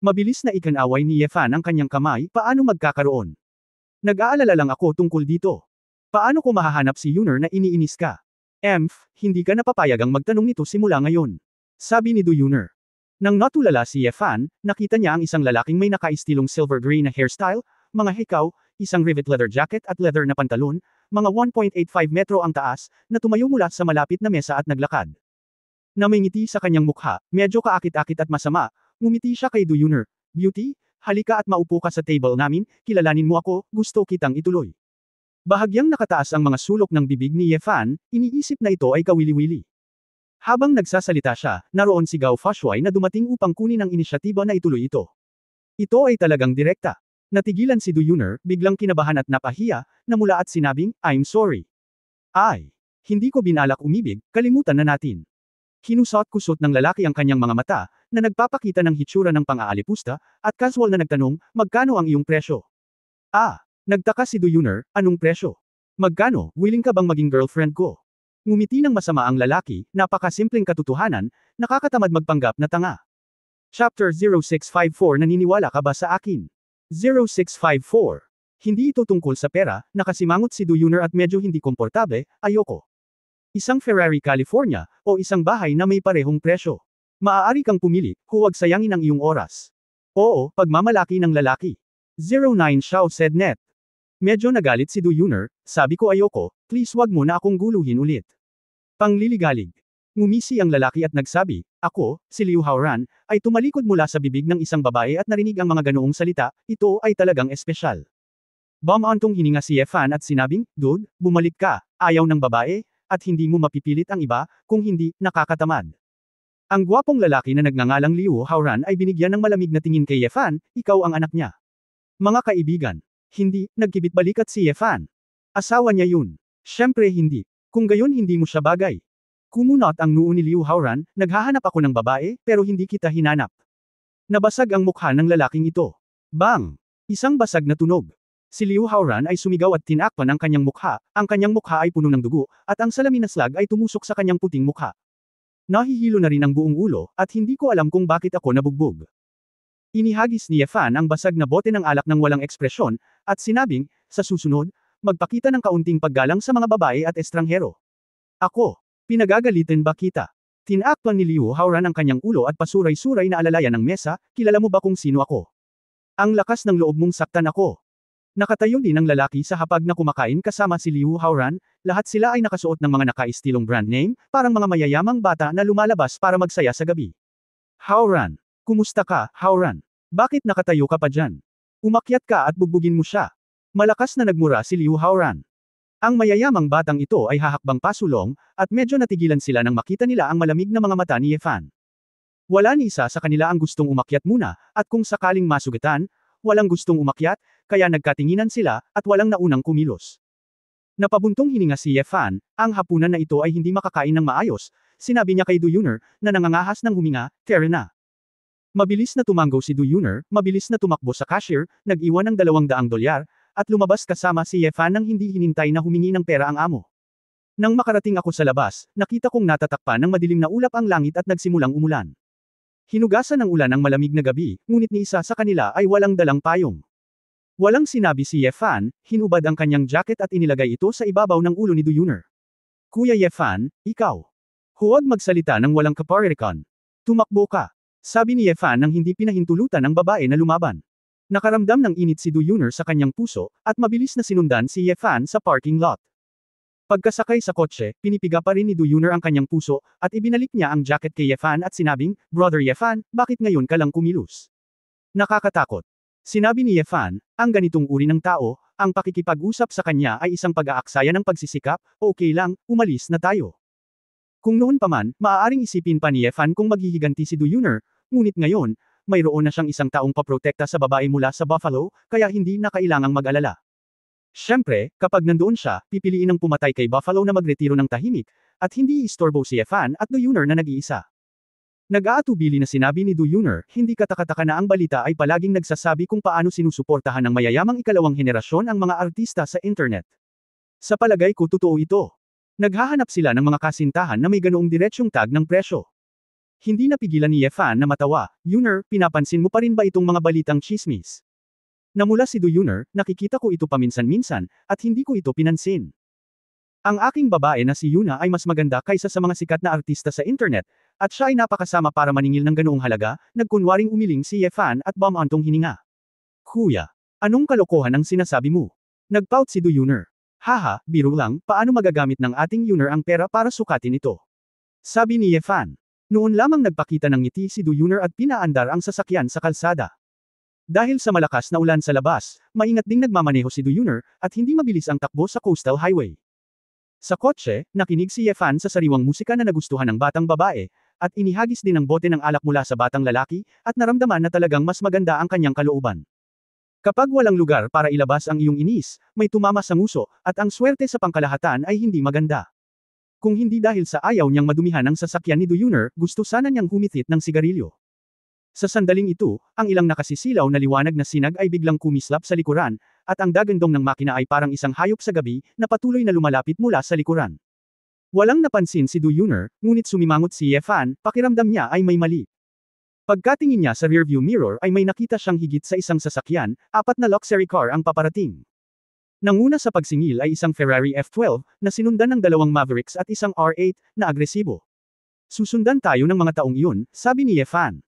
Mabilis na ikanaway ni Yefan ang kanyang kamay, paano magkakaroon? Nag-aalala lang ako tungkol dito. Paano ko mahahanap si Yuner na iniinis ka? Hindi ka napapayagang magtanong nito simula ngayon. Sabi ni Duyuner. Nang natulala si Yefan, nakita niya ang isang lalaking may nakaistilong silver gray na hairstyle, mga hikaw, isang rivet leather jacket at leather na pantalon, mga 1.85 metro ang taas, na tumayo mula sa malapit na mesa at naglakad. Na may ngiti sa kanyang mukha, medyo kaakit-akit at masama, ngumiti siya kay Duyuner. Beauty, halika at maupo ka sa table namin, kilalanin mo ako, gusto kitang ituloy. Bahagyang nakataas ang mga sulok ng bibig ni Yefan, iniisip na ito ay kawili-wili. Habang nagsasalita siya, naroon si Gao Fashuai na dumating upang kunin ang inisyatiba na ituloy ito. Ito ay talagang direkta. Natigilan si Duyuner, biglang kinabahan at napahiya, namula at sinabing, I'm sorry. Ay, hindi ko binalak umibig, kalimutan na natin. Kinusot-kusot ng lalaki ang kanyang mga mata, na nagpapakita ng hitsura ng pang-aalipusta, at casual na nagtanong, magkano ang iyong presyo? Nagtaka si Duyuner, anong presyo? Magkano, willing ka bang maging girlfriend ko? Ngumiti ng masama ang lalaki, napakasimpleng katotohanan, nakakatamad magpanggap na tanga. Chapter 0654 Naniniwala ka ba sa akin? 0654. Hindi ito tungkol sa pera, nakasimangot si Duyuner at medyo hindi komportable, ayoko. Isang Ferrari California, o isang bahay na may parehong presyo. Maaari kang pumili, huwag sayangin ang iyong oras. Oo, pagmamalaki ng lalaki. 09 Xiao said net. Medyo nagalit si Duyuner, sabi ko ayoko, please wag mo na akong guluhin ulit. Pangliligalig. Ngumisi ang lalaki at nagsabi, ako, si Liu Haoran, ay tumalikod mula sa bibig ng isang babae at narinig ang mga ganoong salita, ito ay talagang espesyal. Bumantong hininga si Yefan at sinabing, dude, bumalik ka, ayaw ng babae, at hindi mo mapipilit ang iba, kung hindi, nakakatamad. Ang gwapong lalaki na nagngangalang Liu Haoran ay binigyan ng malamig na tingin kay Yefan, ikaw ang anak niya. Mga kaibigan. Hindi, nagkibit balikat si Yefan. Asawa niya yun. Siyempre hindi. Kung gayon hindi mo siya bagay. Kumunot ang noo ni Liu Haoran, naghahanap ako ng babae, pero hindi kita hinanap. Nabasag ang mukha ng lalaking ito. Bang! Isang basag na tunog. Si Liu Haoran ay sumigaw at tinakpan ang kanyang mukha ay puno ng dugo, at ang salamin na slag ay tumusok sa kanyang puting mukha. Nahihilo na rin ang buong ulo, at hindi ko alam kung bakit ako nabugbog. Inihagis ni Yefan ang basag na bote ng alak ng walang ekspresyon, at sinabing, sa susunod, magpakita ng kaunting paggalang sa mga babae at estranghero. Ako, pinagagalitin ba kita? Tinakpan ni Liu Haoran ang kanyang ulo at pasuray-suray na alalayan ng mesa, kilala mo ba kung sino ako? Ang lakas ng loob mong saktan ako. Nakatayo din ang lalaki sa hapag na kumakain kasama si Liu Haoran, lahat sila ay nakasuot ng mga nakaistilong brand name, parang mga mayayamang bata na lumalabas para magsaya sa gabi. Haoran. Kumusta ka, Haoran? Bakit nakatayo ka pa dyan? Umakyat ka at bugbugin mo siya. Malakas na nagmura si Liu Haoran. Ang mayayamang batang ito ay hahakbang pasulong, at medyo natigilan sila nang makita nila ang malamig na mga mata ni Yefan. Wala ni isa sa kanila ang gustong umakyat muna, at kung sakaling masugatan, walang gustong umakyat, kaya nagkatinginan sila, at walang naunang kumilos. Napabuntong hininga si Yefan, ang hapunan na ito ay hindi makakain ng maayos, sinabi niya kay Duyuner, na nangangahas ng huminga, tara na. Mabilis na tumanggo si Duyuner, mabilis na tumakbo sa cashier, nag-iwan ng $200, at lumabas kasama si Yefan nang hindi hinintay na humingi ng pera ang amo. Nang makarating ako sa labas, nakita kong natatakpan ng madilim na ulap ang langit at nagsimulang umulan. Hinugasan ng ulan ang malamig na gabi, ngunit ni isa sa kanila ay walang dalang payong. Walang sinabi si Yefan, hinubad ang kanyang jacket at inilagay ito sa ibabaw ng ulo ni Duyuner. Kuya Yefan, ikaw. Huwag magsalita ng walang kaparirikan. Tumakbo ka. Sabi ni Yefan nang hindi pinahintulutan ng babae na lumaban. Nakaramdam ng init si Duyuner sa kanyang puso, at mabilis na sinundan si Yefan sa parking lot. Pagkasakay sa kotse, pinipiga pa rin ni Duyuner ang kanyang puso, at ibinalik niya ang jacket kay Yefan at sinabing, Brother Yefan, bakit ngayon ka lang kumilos? Nakakatakot. Sinabi ni Yefan, ang ganitong uri ng tao, ang pakikipag-usap sa kanya ay isang pag-aaksaya ng pagsisikap, okay lang, umalis na tayo. Kung noon pa man, maaaring isipin pa ni Yefan kung maghihiganti si Duyuner, ngunit ngayon, mayroon na siyang isang taong paprotekta sa babae mula sa Buffalo, kaya hindi na kailangang mag-alala. Siyempre, kapag nandoon siya, pipiliin ng pumatay kay Buffalo na magretiro ng tahimik, at hindi istorbo si Yefan at Duyuner na nag-iisa. Nag-aatubili na sinabi ni Duyuner, hindi katakataka na ang balita ay palaging nagsasabi kung paano sinusuportahan ng mayayamang ikalawang henerasyon ang mga artista sa internet. Sa palagay ko totoo ito. Naghahanap sila ng mga kasintahan na may ganoong diretsyong tag ng presyo. Hindi napigilan ni Yefan na matawa, Yuner, pinapansin mo pa rin ba itong mga balitang chismis? Namula si Duyuner, nakikita ko ito paminsan-minsan, at hindi ko ito pinansin. Ang aking babae na si Yuna ay mas maganda kaysa sa mga sikat na artista sa internet, at siya ay napakasama para maningil ng ganoong halaga, nagkunwaring umiling si Yefan at bumantong hininga. Kuya, anong kalokohan ang sinasabi mo? Nagpout si Duyuner. Haha, biro lang, paano magagamit ng ating Yuner ang pera para sukatin ito? Sabi ni Yefan. Noon lamang nagpakita ng ngiti si Duyuner at pinaandar ang sasakyan sa kalsada. Dahil sa malakas na ulan sa labas, maingat ding nagmamaneho si Duyuner, at hindi mabilis ang takbo sa coastal highway. Sa kotse, nakinig si Yefan sa sariwang musika na nagustuhan ng batang babae, at inihagis din ang bote ng alak mula sa batang lalaki, at naramdaman na talagang mas maganda ang kanyang kalooban. Kapag walang lugar para ilabas ang iyong inis, may tumama sa nguso, at ang swerte sa pangkalahatan ay hindi maganda. Kung hindi dahil sa ayaw niyang madumihan ang sasakyan ni Duyuner, gusto sana niyang humitit ng sigarilyo. Sa sandaling ito, ang ilang nakasisilaw na liwanag na sinag ay biglang kumislap sa likuran, at ang dagandong ng makina ay parang isang hayop sa gabi, na patuloy na lumalapit mula sa likuran. Walang napansin si Duyuner, ngunit sumimangot si Yefan, pakiramdam niya ay may mali. Pagkatingin niya sa rearview mirror ay may nakita siyang higit sa isang sasakyan, 4 na luxury car ang paparating. Nanguna sa pagsingil ay isang Ferrari F12, na sinundan ng 2 Mavericks at isang R8, na agresibo. Susundan tayo ng mga taong iyon, sabi ni Yefan.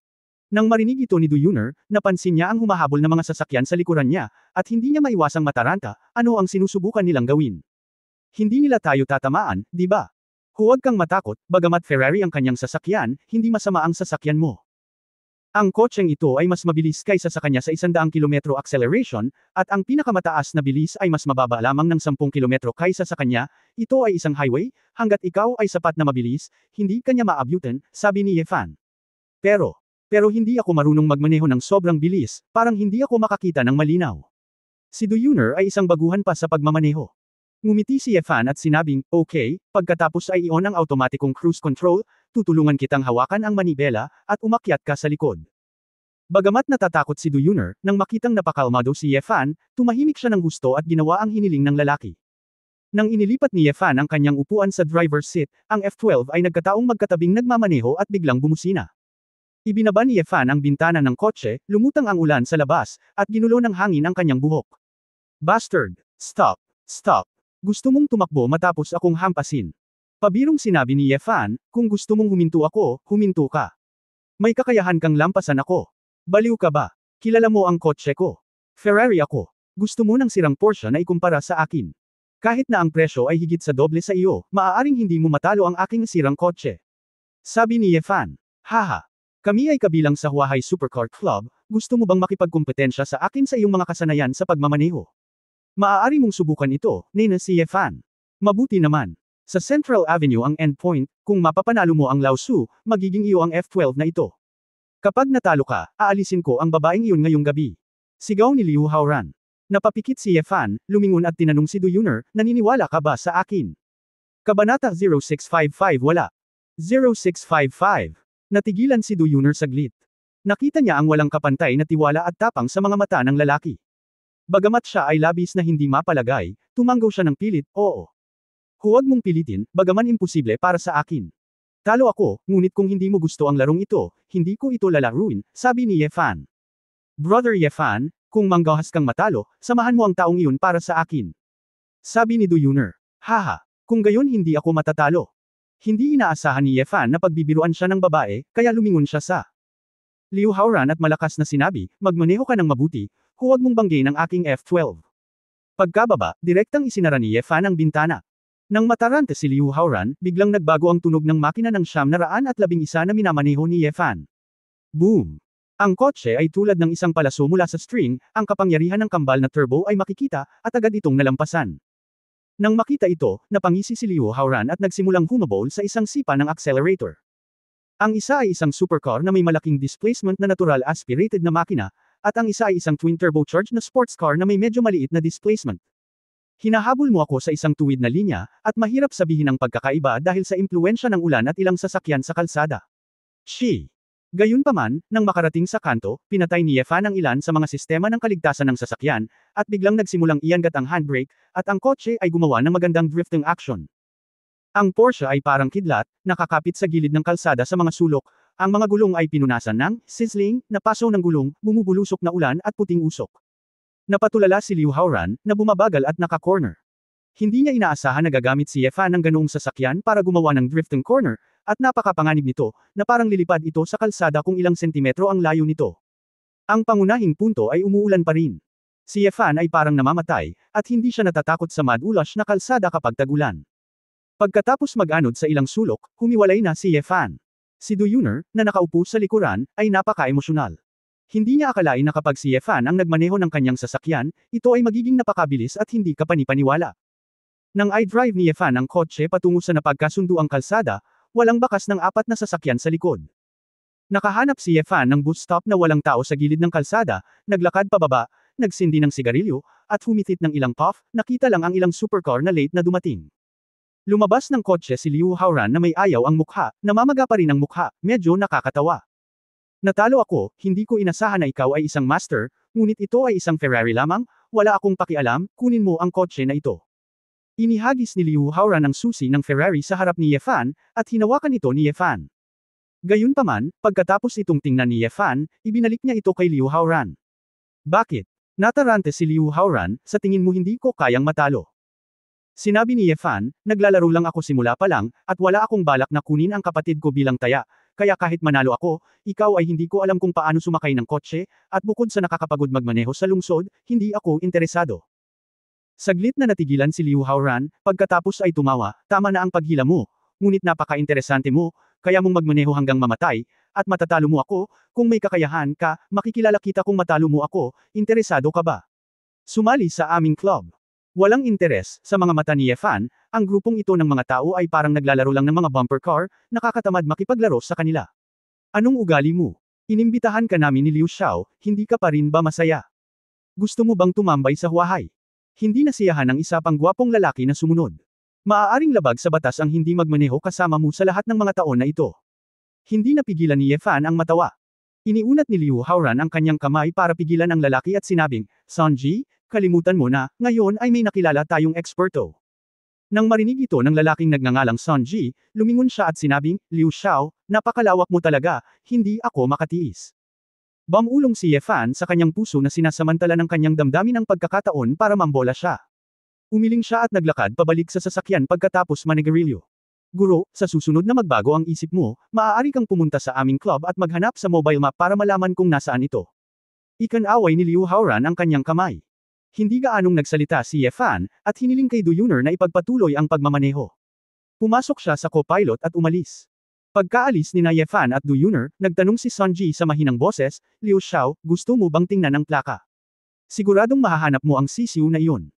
Nang marinig ito ni Duyuner, napansin niya ang humahabol na mga sasakyan sa likuran niya, at hindi niya maiwasang mataranta, ano ang sinusubukan nilang gawin. Hindi nila tayo tatamaan, di ba? Huwag kang matakot, bagamat Ferrari ang kanyang sasakyan, hindi masama ang sasakyan mo. Ang kotseng ito ay mas mabilis kaysa sa kanya sa 100 km acceleration, at ang pinakamataas na bilis ay mas mababa lamang ng 10 km kaysa sa kanya, ito ay isang highway, hanggat ikaw ay sapat na mabilis, hindi kanya maabutan, sabi ni Yefan. Pero hindi ako marunong magmaneho ng sobrang bilis, parang hindi ako makakita ng malinaw. Si Duyuner ay isang baguhan pa sa pagmamaneho. Ngumiti si Yefan at sinabing, okay, pagkatapos ay i-on ang automatikong cruise control, tutulungan kitang hawakan ang manibela, at umakyat ka sa likod. Bagamat natatakot si Duyuner, nang makitang napakalmado si Yefan, tumahimik siya ng gusto at ginawa ang hiniling ng lalaki. Nang inilipat ni Yefan ang kanyang upuan sa driver's seat, ang F12 ay nagkataong magkatabing nagmamaneho at biglang bumusina. Ibinaba ni Yefan ang bintana ng kotse, lumutang ang ulan sa labas, at ginulo ng hangin ang kanyang buhok. Bastard! Stop! Stop! Gusto mong tumakbo matapos akong hampasin. Pabirong sinabi ni Yefan, kung gusto mong huminto ako, huminto ka. May kakayahan kang lampasan ako. Baliw ka ba? Kilala mo ang kotse ko. Ferrari ako. Gusto mo ng sirang Porsche na ikumpara sa akin. Kahit na ang presyo ay higit sa doble sa iyo, maaaring hindi mo matalo ang aking sirang kotse. Sabi ni Yefan. Haha. Kami ay kabilang sa Huahay Supercar Club, gusto mo bang makipagkumpetensya sa akin sa iyong mga kasanayan sa pagmamaneho? Maaari mong subukan ito, nena si Yefan. Mabuti naman. Sa Central Avenue ang endpoint, kung mapapanalo mo ang Laosu, magiging iyo ang F12 na ito. Kapag natalo ka, aalisin ko ang babaeng iyon ngayong gabi. Sigaw ni Liu Haoran. Napapikit si Yefan, lumingon at tinanong si Duyuner, naniniwala ka ba sa akin? Kabanata 0655 wala. 0655. Natigilan si Duyuner saglit. Nakita niya ang walang kapantay na tiwala at tapang sa mga mata ng lalaki. Bagamat siya ay labis na hindi mapalagay, tumanggaw siya ng pilit, oo. Huwag mong pilitin, bagaman imposible para sa akin. Talo ako, ngunit kung hindi mo gusto ang larong ito, hindi ko ito lalaruin, sabi ni Yefan. Brother Yefan, Kung manggahas kang matalo, samahan mo ang taong iyon para sa akin. Sabi ni Du Yuner. Haha, kung gayon hindi ako matatalo. Hindi inaasahan ni Ye Fan na pagbibiruan siya ng babae, kaya lumingon siya sa Liu Haoran at malakas na sinabi, magmaneho ka ng mabuti, huwag mong banggain ang aking F-12. Pagkababa, direktang isinara ni Ye Fan ang bintana. Nang matarante si Liu Haoran, biglang nagbago ang tunog ng makina ng 911 na minamaneho ni Ye Fan. Boom! Ang kotse ay tulad ng isang palaso mula sa string, ang kapangyarihan ng kambal na turbo ay makikita, at agad itong nalampasan. Nang makita ito, napangisi si Liu Haoran at nagsimulang humabol sa isang sipa ng accelerator. Ang isa ay isang supercar na may malaking displacement na natural aspirated na makina, at ang isa ay isang twin turbocharged na sports car na may medyo maliit na displacement. Hinahabol mo ako sa isang tuwid na linya, at mahirap sabihin ang pagkakaiba dahil sa impluwensya ng ulan at ilang sasakyan sa kalsada. She. Gayunpaman, nang makarating sa kanto, pinatay ni Ye Fan ang ilan sa mga sistema ng kaligtasan ng sasakyan, at biglang nagsimulang iangat ang handbrake, at ang kotse ay gumawa ng magandang drifting action. Ang Porsche ay parang kidlat, nakakapit sa gilid ng kalsada sa mga sulok, ang mga gulong ay pinunasan ng sizzling na paso ng gulong, bumubulusok na ulan at puting usok. Napatulala si Liu Haoran, na bumabagal at naka-corner. Hindi niya inaasahan na gagamit si Ye Fan ng ganoong sasakyan para gumawa ng drifting corner, at napakapanganib nito, na parang lilipad ito sa kalsada kung ilang sentimetro ang layo nito. Ang pangunahing punto ay umuulan pa rin. Si Ye Fan ay parang namamatay, at hindi siya natatakot sa mad-ulash na kalsada kapag tag-ulan. Pagkatapos mag-anod sa ilang sulok, humiwalay na si Ye Fan. Si Du Yuner, na nakaupo sa likuran, ay napaka-emosyonal. Hindi niya akalain na kapag si Ye Fan ang nagmaneho ng kanyang sasakyan, ito ay magiging napakabilis at hindi kapanipaniwala. Nang i-drive ni Ye Fan ang kotse patungo sa napagkasunduang kalsada, walang bakas ng 4 na sasakyan sa likod. Nakahanap si Ye Fan ng bus stop na walang tao sa gilid ng kalsada, naglakad pababa, nagsindi ng sigarilyo, at humitit ng ilang puff, nakita lang ang ilang supercar na late na dumating. Lumabas ng kotse si Liu Haoran na may ayaw ang mukha, namamaga pa rin ang mukha, medyo nakakatawa. Natalo ako, hindi ko inasahan na ikaw ay isang master, ngunit ito ay isang Ferrari lamang, wala akong pakialam, kunin mo ang kotse na ito. Inihagis ni Liu Haoran ang susi ng Ferrari sa harap ni Ye Fan, at hinawakan ito ni Ye Fan. Gayunpaman, pagkatapos itong tingnan ni Ye Fan, ibinalik niya ito kay Liu Haoran. Bakit? Natarante si Liu Haoran, sa tingin mo hindi ko kayang matalo. Sinabi ni Ye Fan, naglalaro lang ako simula pa lang, at wala akong balak na kunin ang kapatid ko bilang taya, kaya kahit manalo ako, ikaw ay hindi ko alam kung paano sumakay ng kotse, at bukod sa nakakapagod magmaneho sa lungsod, hindi ako interesado. Saglit na natigilan si Liu Haoran, pagkatapos ay tumawa, tama na ang paghila mo, ngunit napaka-interesante mo, kaya mong magmaneho hanggang mamatay, at matatalo mo ako, kung may kakayahan ka, makikilala kita kung matalo mo ako, interesado ka ba? Sumali sa aming club. Walang interes, sa mga mata ni Ye Fan, ang grupong ito ng mga tao ay parang naglalaro lang ng mga bumper car, nakakatamad makipaglaro sa kanila. Anong ugali mo? Inimbitahan ka namin ni Liu Xiao, hindi ka pa rin ba masaya? Gusto mo bang tumambay sa Huahay? Hindi nasiyahan ang isa pang gwapong lalaki na sumunod. Maaaring labag sa batas ang hindi magmaneho kasama mo sa lahat ng mga taon na ito. Hindi napigilan ni Ye Fan ang matawa. Iniunat ni Liu Haoran ang kanyang kamay para pigilan ang lalaki at sinabing, Sanji, kalimutan mo na, ngayon ay may nakilala tayong eksperto. Nang marinig ito ng lalaking nagngangalang Sanji, lumingon siya at sinabing, Liu Xiao, napakalawak mo talaga, hindi ako makatiis. Bumulong si Ye Fan sa kanyang puso na sinasamantala ng kanyang damdamin ang pagkakataon para mambola siya. Umiling siya at naglakad pabalik sa sasakyan pagkatapos manigarilyo. Guro, sa susunod na magbago ang isip mo, maaari kang pumunta sa aming club at maghanap sa mobile map para malaman kung nasaan ito. Ikan-away ni Liu Haoran ang kanyang kamay. Hindi gaanong nagsalita si Ye Fan, at hiniling kay Du Yuner na ipagpatuloy ang pagmamaneho. Pumasok siya sa co-pilot at umalis. Pagkaalis ni Ye Fan at Du Yuner, nagtanong si Sanji sa mahinang boses, Liu Xiao, gusto mo bang tingnan ang plaka? Siguradong mahahanap mo ang sisiw na iyon.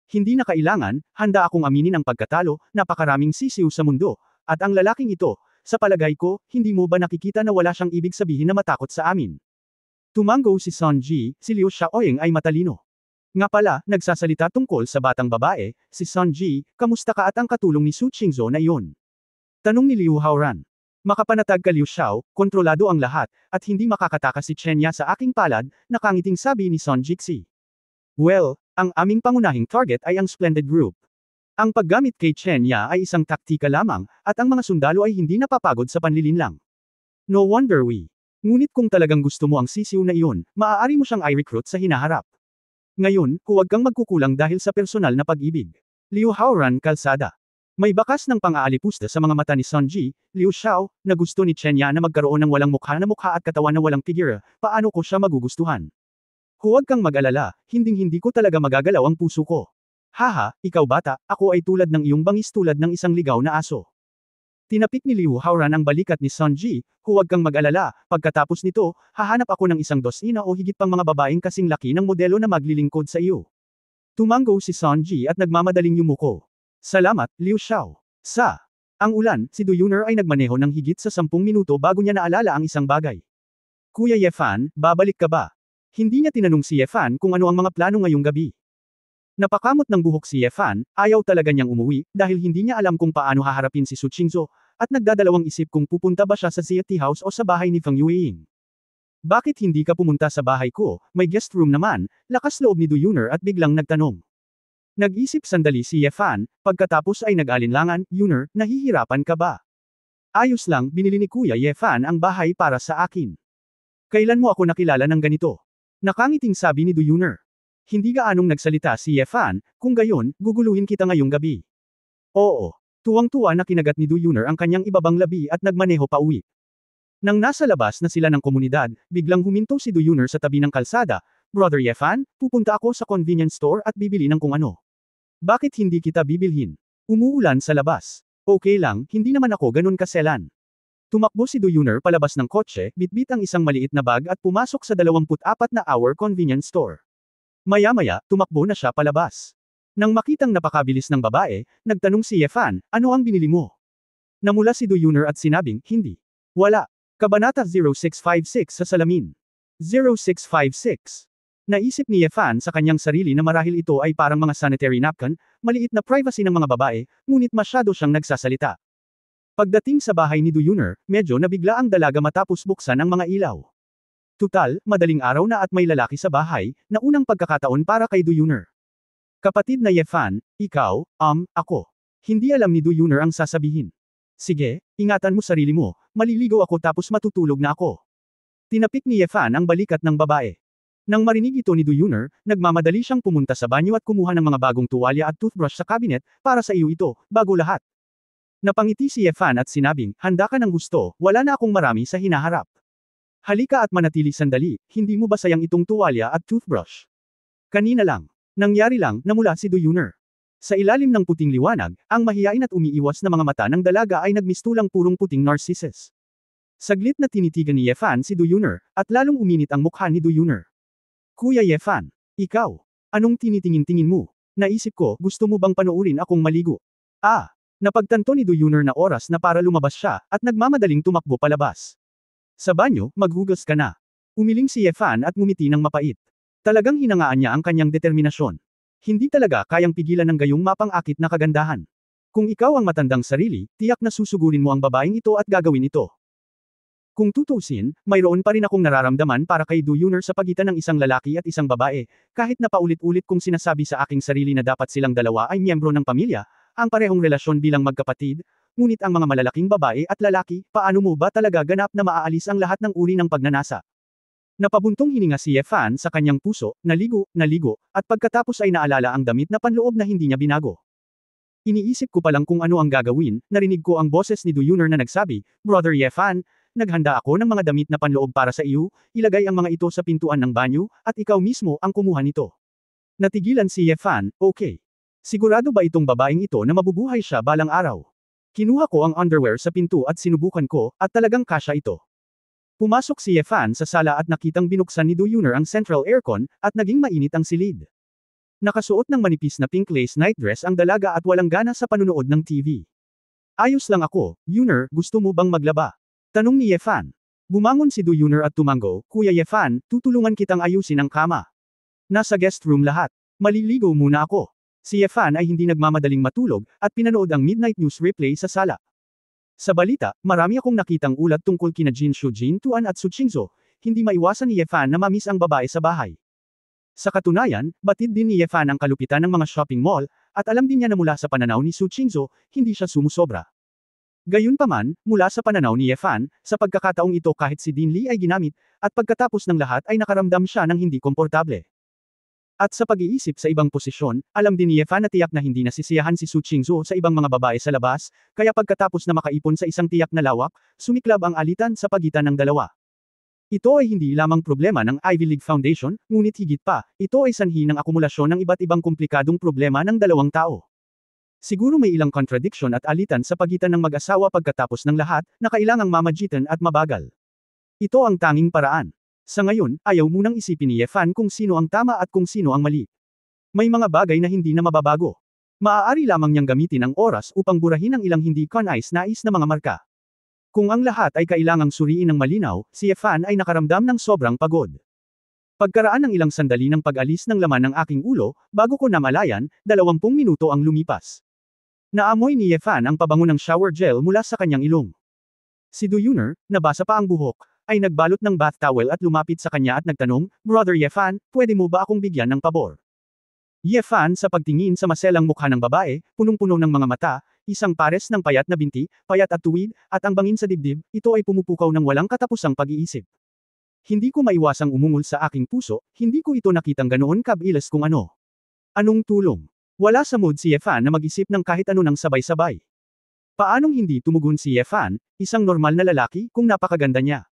Hindi na kailangan, handa akong aminin ang pagkatalo, napakaraming sisiw sa mundo, at ang lalaking ito, sa palagay ko, hindi mo ba nakikita na wala siyang ibig sabihin na matakot sa amin? Tumango si Sanji, si Liu Xiaoying ay matalino. Nga pala, nagsasalita tungkol sa batang babae, si Sanji, kamusta ka at ang katulong ni Su Qingzhou na iyon? Tanong ni Liu Haoran. Makapanatag ka Liu Xiao, kontrolado ang lahat, at hindi makakatakas si Chenya sa aking palad, nakangiting sabi ni Son Jixi. Well, ang aming pangunahing target ay ang Splendid Group. Ang paggamit kay Chenya ay isang taktika lamang, at ang mga sundalo ay hindi napapagod sa panlilinlang. No wonder we Ngunit kung talagang gusto mo ang sisiw na iyon, maaari mo siyang i-recruit sa hinaharap. Ngayon, huwag kang magkukulang dahil sa personal na pag-ibig. Liu Haoran Kalsada. May bakas ng pang-aalipusta sa mga mata ni Sunji, Liu Xiao, na gusto ni Chenya na magkaroon ng walang mukha at katawan na walang figura, paano ko siya magugustuhan? Huwag kang mag-alala, hinding-hindi ko talaga magagalaw ang puso ko. Haha, ikaw bata, ako ay tulad ng iyong bangis tulad ng isang ligaw na aso. Tinapik ni Liu Haoran ang balikat ni Sunji, huwag kang mag-alala, pagkatapos nito, hahanap ako ng isang dosina o higit pang mga babaeng kasing laki ng modelo na maglilingkod sa iyo. Tumango si Sunji at nagmamadaling yumuko. Salamat, Liu Xiao. Ang ulan, si Du Yun'er ay nagmaneho ng higit sa 10 minuto bago niya naalala ang isang bagay. Kuya Ye Fan, babalik ka ba? Hindi niya tinanong si Ye Fan kung ano ang mga plano ngayong gabi. Napakamot ng buhok si Ye Fan, ayaw talaga niyang umuwi, dahil hindi niya alam kung paano haharapin si Su Qingzhou, at nagdadalawang isip kung pupunta ba siya sa Zia Tea House o sa bahay ni Feng Yueying. Bakit hindi ka pumunta sa bahay ko, may guest room naman, lakas loob ni Du Yun'er at biglang nagtanong. Nag-isip sandali si Ye Fan, pagkatapos ay nag-alinlangan, Yun'er, nahihirapan ka ba? Ayos lang, binili ni Kuya Ye Fan ang bahay para sa akin. Kailan mo ako nakilala ng ganito? Nakangiting sabi ni Du Yun'er. Hindi gaanong nagsalita si Ye Fan, kung gayon, guguluhin kita ngayong gabi. Oo. Tuwang-tuwa na kinagat ni Du Yun'er ang kanyang ibabang labi at nagmaneho pa uwi. Nang nasa labas na sila ng komunidad, biglang huminto si Du Yun'er sa tabi ng kalsada. Brother Ye Fan, pupunta ako sa convenience store at bibili ng kung ano. Bakit hindi kita bibilhin? Umuulan sa labas. Okay lang, hindi naman ako ganun kaselan. Tumakbo si Du Yun'er palabas ng kotse, bitbit ang isang maliit na bag at pumasok sa 24 na hour convenience store. Maya-maya, tumakbo na siya palabas. Nang makitang napakabilis ng babae, nagtanong si Ye Fan, ano ang binili mo? Namula si Du Yun'er at sinabing, hindi. Wala. Kabanata 0656 sa salamin. 0656. Naisip ni Ye Fan sa kanyang sarili na marahil ito ay parang mga sanitary napkin, maliit na privacy ng mga babae, ngunit masyado siyang nagsasalita. Pagdating sa bahay ni Du Yun'er, medyo nabigla ang dalaga matapos buksan ang mga ilaw. Tutal, madaling araw na at may lalaki sa bahay, na unang pagkakataon para kay Du Yun'er. Kapatid na Ye Fan, ikaw, ako. Hindi alam ni Du Yun'er ang sasabihin. Sige, ingatan mo sarili mo, maliligo ako tapos matutulog na ako. Tinapik ni Ye Fan ang balikat ng babae. Nang marinig ito ni Du Yun'er, nagmamadali siyang pumunta sa banyo at kumuha ng mga bagong tuwalya at toothbrush sa cabinet, para sa iyo ito, bago lahat. Napangiti si Ye Fan at sinabing, handa ka ng gusto, wala na akong marami sa hinaharap. Halika at manatili sandali, hindi mo ba sayang itong tuwalya at toothbrush? Kanina lang. Nangyari lang, namula si Du Yun'er. Sa ilalim ng puting liwanag, ang mahiyain at umiiwas na mga mata ng dalaga ay nagmistulang purong puting narcissus. Saglit na tinitigan ni Ye Fan si Du Yun'er, at lalong uminit ang mukha ni Du Yun'er. Kuya Ye Fan, ikaw, anong tinitingin-tingin mo? Naisip ko, gusto mo bang panoorin akong maligo? Napagtanto ni Du Yun'er na oras na para lumabas siya, at nagmamadaling tumakbo palabas. Sa banyo, maghugas ka na. Umiling si Ye Fan at ngumiti ng mapait. Talagang hinangaan niya ang kanyang determinasyon. Hindi talaga kayang pigilan ng gayong mapang-akit na kagandahan. Kung ikaw ang matandang sarili, tiyak na susugurin mo ang babaeng ito at gagawin ito. Kung tutuusin, mayroon pa rin akong nararamdaman para kay Du Yun'er sa pagitan ng isang lalaki at isang babae, kahit na paulit-ulit kong sinasabi sa aking sarili na dapat silang dalawa ay miyembro ng pamilya, ang parehong relasyon bilang magkapatid, ngunit ang mga malalaking babae at lalaki, paano mo ba talaga ganap na maaalis ang lahat ng uri ng pagnanasa? Napabuntong hininga si Ye Fan sa kanyang puso, naligo, at pagkatapos ay naalala ang damit na panloob na hindi niya binago. Iniisip ko pa lang kung ano ang gagawin, narinig ko ang boses ni Du Yun'er na nagsabi, Brother Ye Fan, naghanda ako ng mga damit na panloob para sa iyo, ilagay ang mga ito sa pintuan ng banyo, at ikaw mismo ang kumuha nito. Natigilan si Ye Fan, okay. Sigurado ba itong babaeng ito na mabubuhay siya balang araw? Kinuha ko ang underwear sa pinto at sinubukan ko, at talagang kasya ito. Pumasok si Ye Fan sa sala at nakitang binuksan ni Du Yun'er ang central aircon, at naging mainit ang silid. Nakasuot ng manipis na pink lace nightdress ang dalaga at walang gana sa panunood ng TV. Ayos lang ako, Yun'er, gusto mo bang maglaba? Tanong ni Ye Fan. Bumangon si Du Yun'er at tumango, Kuya Ye Fan, tutulungan kitang ayusin ang kama. Nasa guest room lahat. Maliligo muna ako. Si Ye Fan ay hindi nagmamadaling matulog, at pinanood ang midnight news replay sa sala. Sa balita, marami akong nakitang ulat tungkol kina Jin Shujin Tuan at Su Qingzhou, hindi maiwasan ni Ye Fan na mamiss ang babae sa bahay. Sa katunayan, batid din ni Ye Fan ang kalupitan ng mga shopping mall, at alam din niya na mula sa pananaw ni Su Qingzhou, hindi siya sumusobra. Gayunpaman, mula sa pananaw ni Yefan, sa pagkakataong ito kahit si Dean Lee ay ginamit, at pagkatapos ng lahat ay nakaramdam siya ng hindi komportable. At sa pag-iisip sa ibang posisyon, alam din ni Yefan na tiyak na hindi nasisiyahan si Su Qingzhou sa ibang mga babae sa labas, kaya pagkatapos na makaipon sa isang tiyak na lawak, sumiklab ang alitan sa pagitan ng dalawa. Ito ay hindi lamang problema ng Ivy League Foundation, ngunit higit pa, ito ay sanhi ng akumulasyon ng iba't ibang komplikadong problema ng dalawang tao. Siguro may ilang contradiction at alitan sa pagitan ng mag-asawa pagkatapos ng lahat, na kailangang mamagitan at mabagal. Ito ang tanging paraan. Sa ngayon, ayaw munang isipin ni Yefan kung sino ang tama at kung sino ang mali. May mga bagay na hindi na mababago. Maaari lamang niyang gamitin ang oras upang burahin ang ilang hindi kanais-nais na mga marka. Kung ang lahat ay kailangang suriin ng malinaw, si Yefan ay nakaramdam ng sobrang pagod. Pagkaraan ng ilang sandali ng pag-alis ng laman ng aking ulo, bago ko namalayan, 20 minuto ang lumipas. Naamoy ni Yefan ang pabango ng shower gel mula sa kanyang ilong. Si Du Yuner, nabasa pa ang buhok, ay nagbalot ng bath towel at lumapit sa kanya at nagtanong, "Brother Yefan, pwede mo ba akong bigyan ng pabor?" Yefan sa pagtingin sa maselang mukha ng babae, punong-puno ng mga mata, isang pares ng payat na binti, payat at tuwid, at ang bangin sa dibdib, ito ay pumupukaw ng walang katapusang pag-iisip. Hindi ko maiwasang umungol sa aking puso, hindi ko ito nakitang ganoon kabilis kung ano. Anong tulong? Wala sa mood si Yefan na mag-isip ng kahit ano ng sabay-sabay. Paanong hindi tumugon si Yefan, isang normal na lalaki, kung napakaganda niya?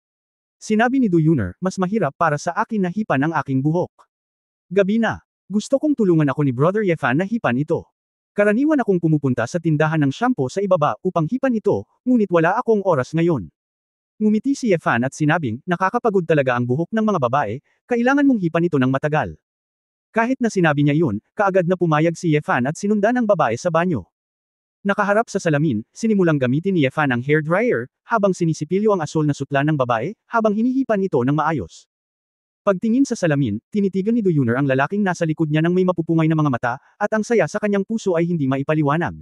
Sinabi ni Du Yuner, mas mahirap para sa akin na hipan ang aking buhok. Gabi na. Gusto kong tulungan ako ni Brother Yefan na hipan ito. Karaniwan akong pumupunta sa tindahan ng shampoo sa ibaba upang hipan ito, ngunit wala akong oras ngayon. Ngumiti si Yefan at sinabing, nakakapagod talaga ang buhok ng mga babae, kailangan mong hipan ito ng matagal. Kahit na sinabi niya yun, kaagad na pumayag si Yefan at sinundan ang babae sa banyo. Nakaharap sa salamin, sinimulang gamitin ni Yefan ang hair dryer, habang sinisipilyo ang asul na sutla ng babae, habang hinihipan ito ng maayos. Pagtingin sa salamin, tinitigan ni Du Yuner ang lalaking nasa likod niya ng may mapupungay na mga mata, at ang saya sa kanyang puso ay hindi maipaliwanag.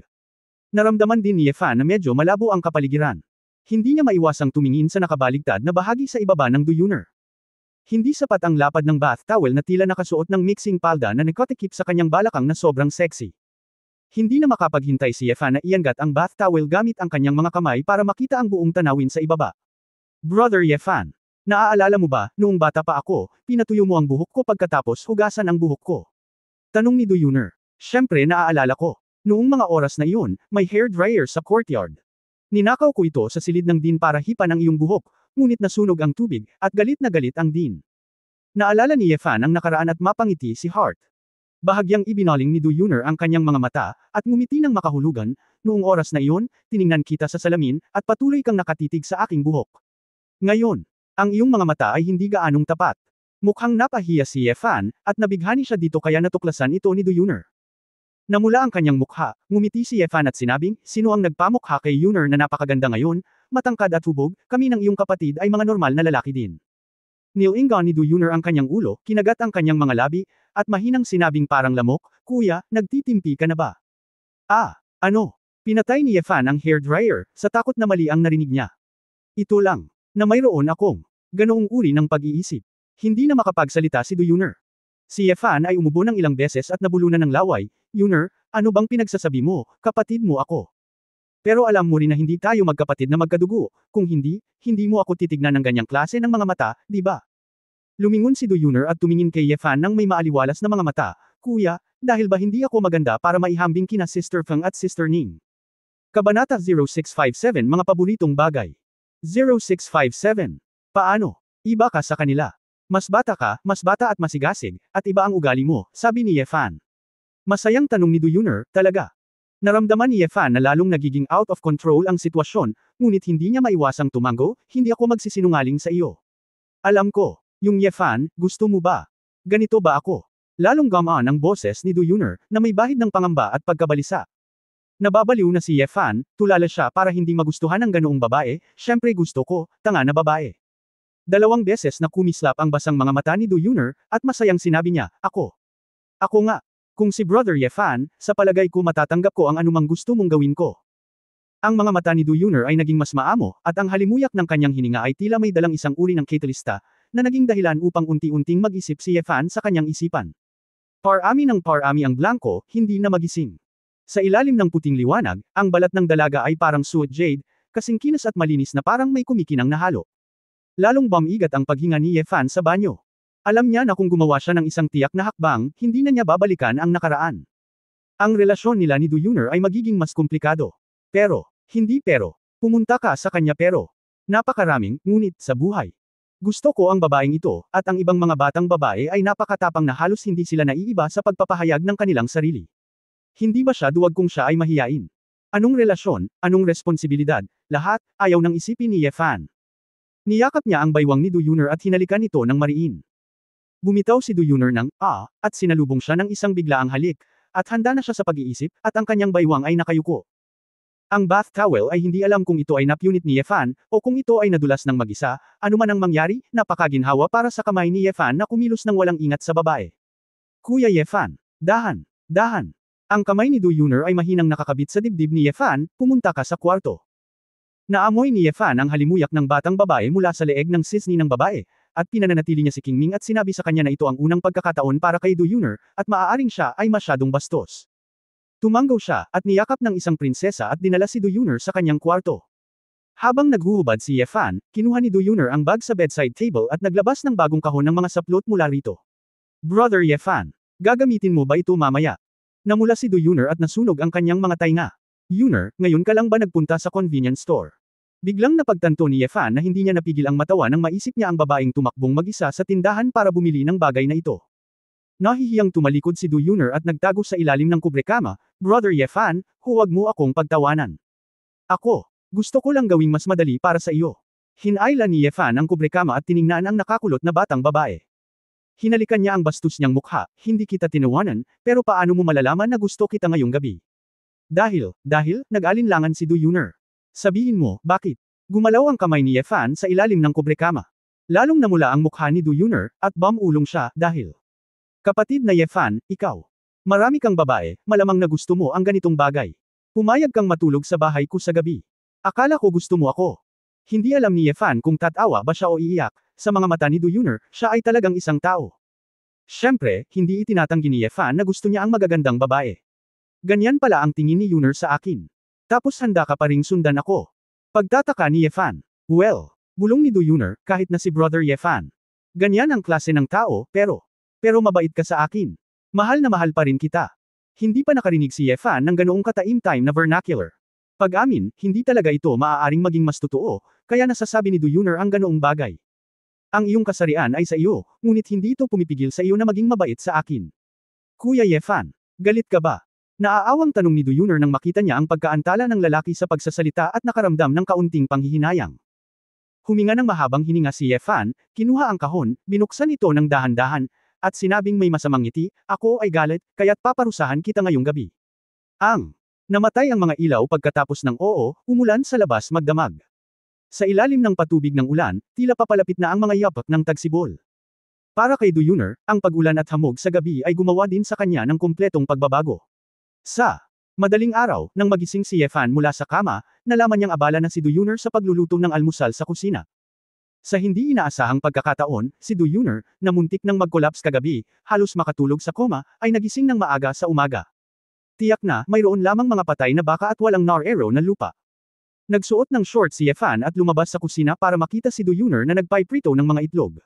Naramdaman din ni Yefan na medyo malabo ang kapaligiran. Hindi niya maiwasang tumingin sa nakabaligtad na bahagi sa ibaba ng Du Yuner. Hindi sapat ang lapad ng bath towel na tila nakasuot ng mixing palda na nagkotikip sa kanyang balakang na sobrang sexy. Hindi na makapaghintay si Yefan na iangat ang bath towel gamit ang kanyang mga kamay para makita ang buong tanawin sa ibaba. Brother Yefan, naaalala mo ba, noong bata pa ako, pinatuyo mo ang buhok ko pagkatapos hugasan ang buhok ko? Tanong ni Du Yuner. Siyempre naaalala ko. Noong mga oras na iyon, may hair dryer sa courtyard. Ninakaw ko ito sa silid ng Dean para hipan ang iyong buhok, ngunit nasunog ang tubig, at galit na galit ang Dean. Naalala ni Yefan ang nakaraan at mapangiti si Hart. Bahagyang ibinaling ni Du Yuner ang kanyang mga mata, at ngumiti ng makahulugan, noong oras na iyon, tiningnan kita sa salamin, at patuloy kang nakatitig sa aking buhok. Ngayon, ang iyong mga mata ay hindi gaanong tapat. Mukhang napahiya si Yefan, at nabighani siya dito kaya natuklasan ito ni Du Yuner. Namula ang kanyang mukha, ngumiti si Yefan at sinabing, sino ang nagpamukha kay Yuner na napakaganda ngayon, matangkad at hubog, kami ng iyong kapatid ay mga normal na lalaki din. Nilingon ni Du Yuner ang kanyang ulo, kinagat ang kanyang mga labi, at mahinang sinabing parang lamok, kuya, nagtitimpi ka na ba? Ah, ano? Pinatay ni Yefan ang hair dryer, sa takot na mali ang narinig niya. Ito lang, na mayroon akong ganoong uri ng pag-iisip. Hindi na makapagsalita si Du Yuner. Si Yefan ay umubo ng ilang beses at nabulunan ng laway. Yuner, ano bang pinagsasabi mo, kapatid mo ako? Pero alam mo rin na hindi tayo magkapatid na magkadugo, kung hindi, hindi mo ako titignan ng ganyang klase ng mga mata, di ba? Lumingon si Du Yuner at tumingin kay Yefan ng may maaliwalas na mga mata, kuya, dahil ba hindi ako maganda para maihambing kina Sister Feng at Sister Ning? Kabanata 0657 Mga paboritong bagay. 0657. Paano? Iba ka sa kanila. Mas bata ka, mas bata at masigasig, at iba ang ugali mo, sabi ni Yefan. Masayang tanong ni Du Yuner, talaga. Naramdaman ni Yefan na lalong nagiging out of control ang sitwasyon, ngunit hindi niya maiwasang tumango, hindi ako magsisinungaling sa iyo. Alam ko, yung Yefan, gusto mo ba? Ganito ba ako? Lalong gamaan ang boses ni Du Yuner, na may bahid ng pangamba at pagkabalisa. Nababaliw na si Yefan, tulala siya para hindi magustuhan ng ganoong babae, syempre gusto ko, tanga na babae. 2 beses na kumislap ang basang mga mata ni Du Yuner, at masayang sinabi niya, ako. Ako nga. Kung si Brother Yefan, sa palagay ko matatanggap ko ang anumang gusto mong gawin ko. Ang mga mata ni Du Yuner ay naging mas maamo, at ang halimuyak ng kanyang hininga ay tila may dalang isang uri ng catalysta, na naging dahilan upang unti-unting mag-isip si Yefan sa kanyang isipan. Parami ng parami ang blanco, hindi na magising. Sa ilalim ng puting liwanag, ang balat ng dalaga ay parang suet jade, kasing kinis at malinis na parang may kumikinang na halo. Lalong bumigat ang paghinga ni Yefan sa banyo. Alam niya na kung gumawa siya ng isang tiyak na hakbang, hindi na niya babalikan ang nakaraan. Ang relasyon nila ni Do Yuner ay magiging mas komplikado. Hindi pero. Pumunta ka sa kanya pero. Napakaraming, ngunit, sa buhay. Gusto ko ang babaeng ito, at ang ibang mga batang babae ay napakatapang na halos hindi sila naiiba sa pagpapahayag ng kanilang sarili. Hindi ba siya duwag kung siya ay mahiyain? Anong relasyon, anong responsibilidad, lahat, ayaw nang isipin ni Yefan. Niyakap niya ang baywang ni Do Yuner at hinalikan ito ng mariin. Bumitaw si Do Yuner ng, at sinalubong siya ng isang biglaang halik, at handa na siya sa pag-iisip, at ang kanyang baywang ay nakayuko. Ang bath towel ay hindi alam kung ito ay napunit ni Yefan, o kung ito ay nadulas ng mag-isa, anuman ang mangyari, napakaginhawa para sa kamay ni Yefan na kumilos ng walang ingat sa babae. Kuya Yefan, dahan, dahan. Ang kamay ni Do Yuner ay mahinang nakakabit sa dibdib ni Yefan, pumunta ka sa kwarto. Naamoy ni Yefan ang halimuyak ng batang babae mula sa leeg ng sisni ng babae, at pinananatili niya si Qingming at sinabi sa kanya na ito ang unang pagkakataon para kay Do Yuner, at maaaring siya ay masyadong bastos. Tumanggaw siya, at niyakap ng isang prinsesa at dinala si Do Yuner sa kanyang kwarto. Habang naghuhubad si Yefan, kinuha ni Do Yuner ang bag sa bedside table at naglabas ng bagong kahon ng mga saplot mula rito. Brother Yefan, gagamitin mo ba ito mamaya? Namula si Do Yuner at nasunog ang kanyang mga tainga. Yuner, ngayon ka lang ba nagpunta sa convenience store? Biglang napagtanto ni Yefan na hindi niya napigil ang matawa nang maisip niya ang babaeng tumakbong mag-isa sa tindahan para bumili ng bagay na ito. Nahihiyang tumalikod si Do Yuner at nagtago sa ilalim ng kubrekama, Brother Yefan, huwag mo akong pagtawanan. Ako, gusto ko lang gawing mas madali para sa iyo. Hinayla ni Yefan ang kubrekama at tiningnan ang nakakulot na batang babae. Hinalikan niya ang bastos niyang mukha, hindi kita tinawanan, pero paano mo malalaman na gusto kita ngayong gabi? Dahil, nag-alinlangan si Do Yuner. Sabihin mo, bakit? Gumalaw ang kamay ni Yefan sa ilalim ng kubrekama. Lalong namula ang mukha ni Do Yuner, at bumulong siya, dahil. Kapatid na Yefan, ikaw. Marami kang babae, malamang na gusto mo ang ganitong bagay. Pumayag kang matulog sa bahay ko sa gabi. Akala ko gusto mo ako. Hindi alam ni Yefan kung tatawa ba siya o iiyak, sa mga mata ni Do Yuner, siya ay talagang isang tao. Siyempre, hindi itinatanggi ni Yefan na gusto niya ang magagandang babae. Ganyan pala ang tingin ni Yuner sa akin. Tapos handa ka pa ring sundan ako. Pagtataka ni Yefan. Well, bulong ni Do Yuner, kahit na si Brother Yefan. Ganyan ang klase ng tao, pero mabait ka sa akin. Mahal na mahal pa rin kita. Hindi pa nakarinig si Yefan ng ganoong kataim-time na vernacular. Pag-amin, hindi talaga ito maaaring maging mas totoo, kaya nasasabi ni Do Yuner ang ganoong bagay. Ang iyong kasarian ay sa iyo, ngunit hindi ito pumipigil sa iyo na maging mabait sa akin. Kuya Yefan, galit ka ba? Naaawang tanong ni Do Yuner nang makita niya ang pagkaantala ng lalaki sa pagsasalita at nakaramdam ng kaunting panghihinayang. Huminga ng mahabang hininga si Yefan, kinuha ang kahon, binuksan ito ng dahan-dahan, at sinabing may masamang ngiti, ako ay galit, kaya't paparusahan kita ngayong gabi. Namatay ang mga ilaw pagkatapos ng umulan sa labas magdamag. Sa ilalim ng patubig ng ulan, tila papalapit na ang mga yapak ng tagsibol. Para kay Do Yuner, ang pag-ulan at hamog sa gabi ay gumawa din sa kanya ng kumpletong pagbabago. Sa madaling araw, nang magising si Yefan mula sa kama, nalaman niyang abala na si Do Yuner sa pagluluto ng almusal sa kusina. Sa hindi inaasahang pagkakataon, si Do Yuner, na muntik nang mag-collapse kagabi, halos makatulog sa koma, ay nagising ng maaga sa umaga. Tiyak na, mayroon lamang mga patay na baka at walang nar-ero na lupa. Nagsuot ng short si Yefan at lumabas sa kusina para makita si Do Yuner na nagpaiprito ng mga itlog.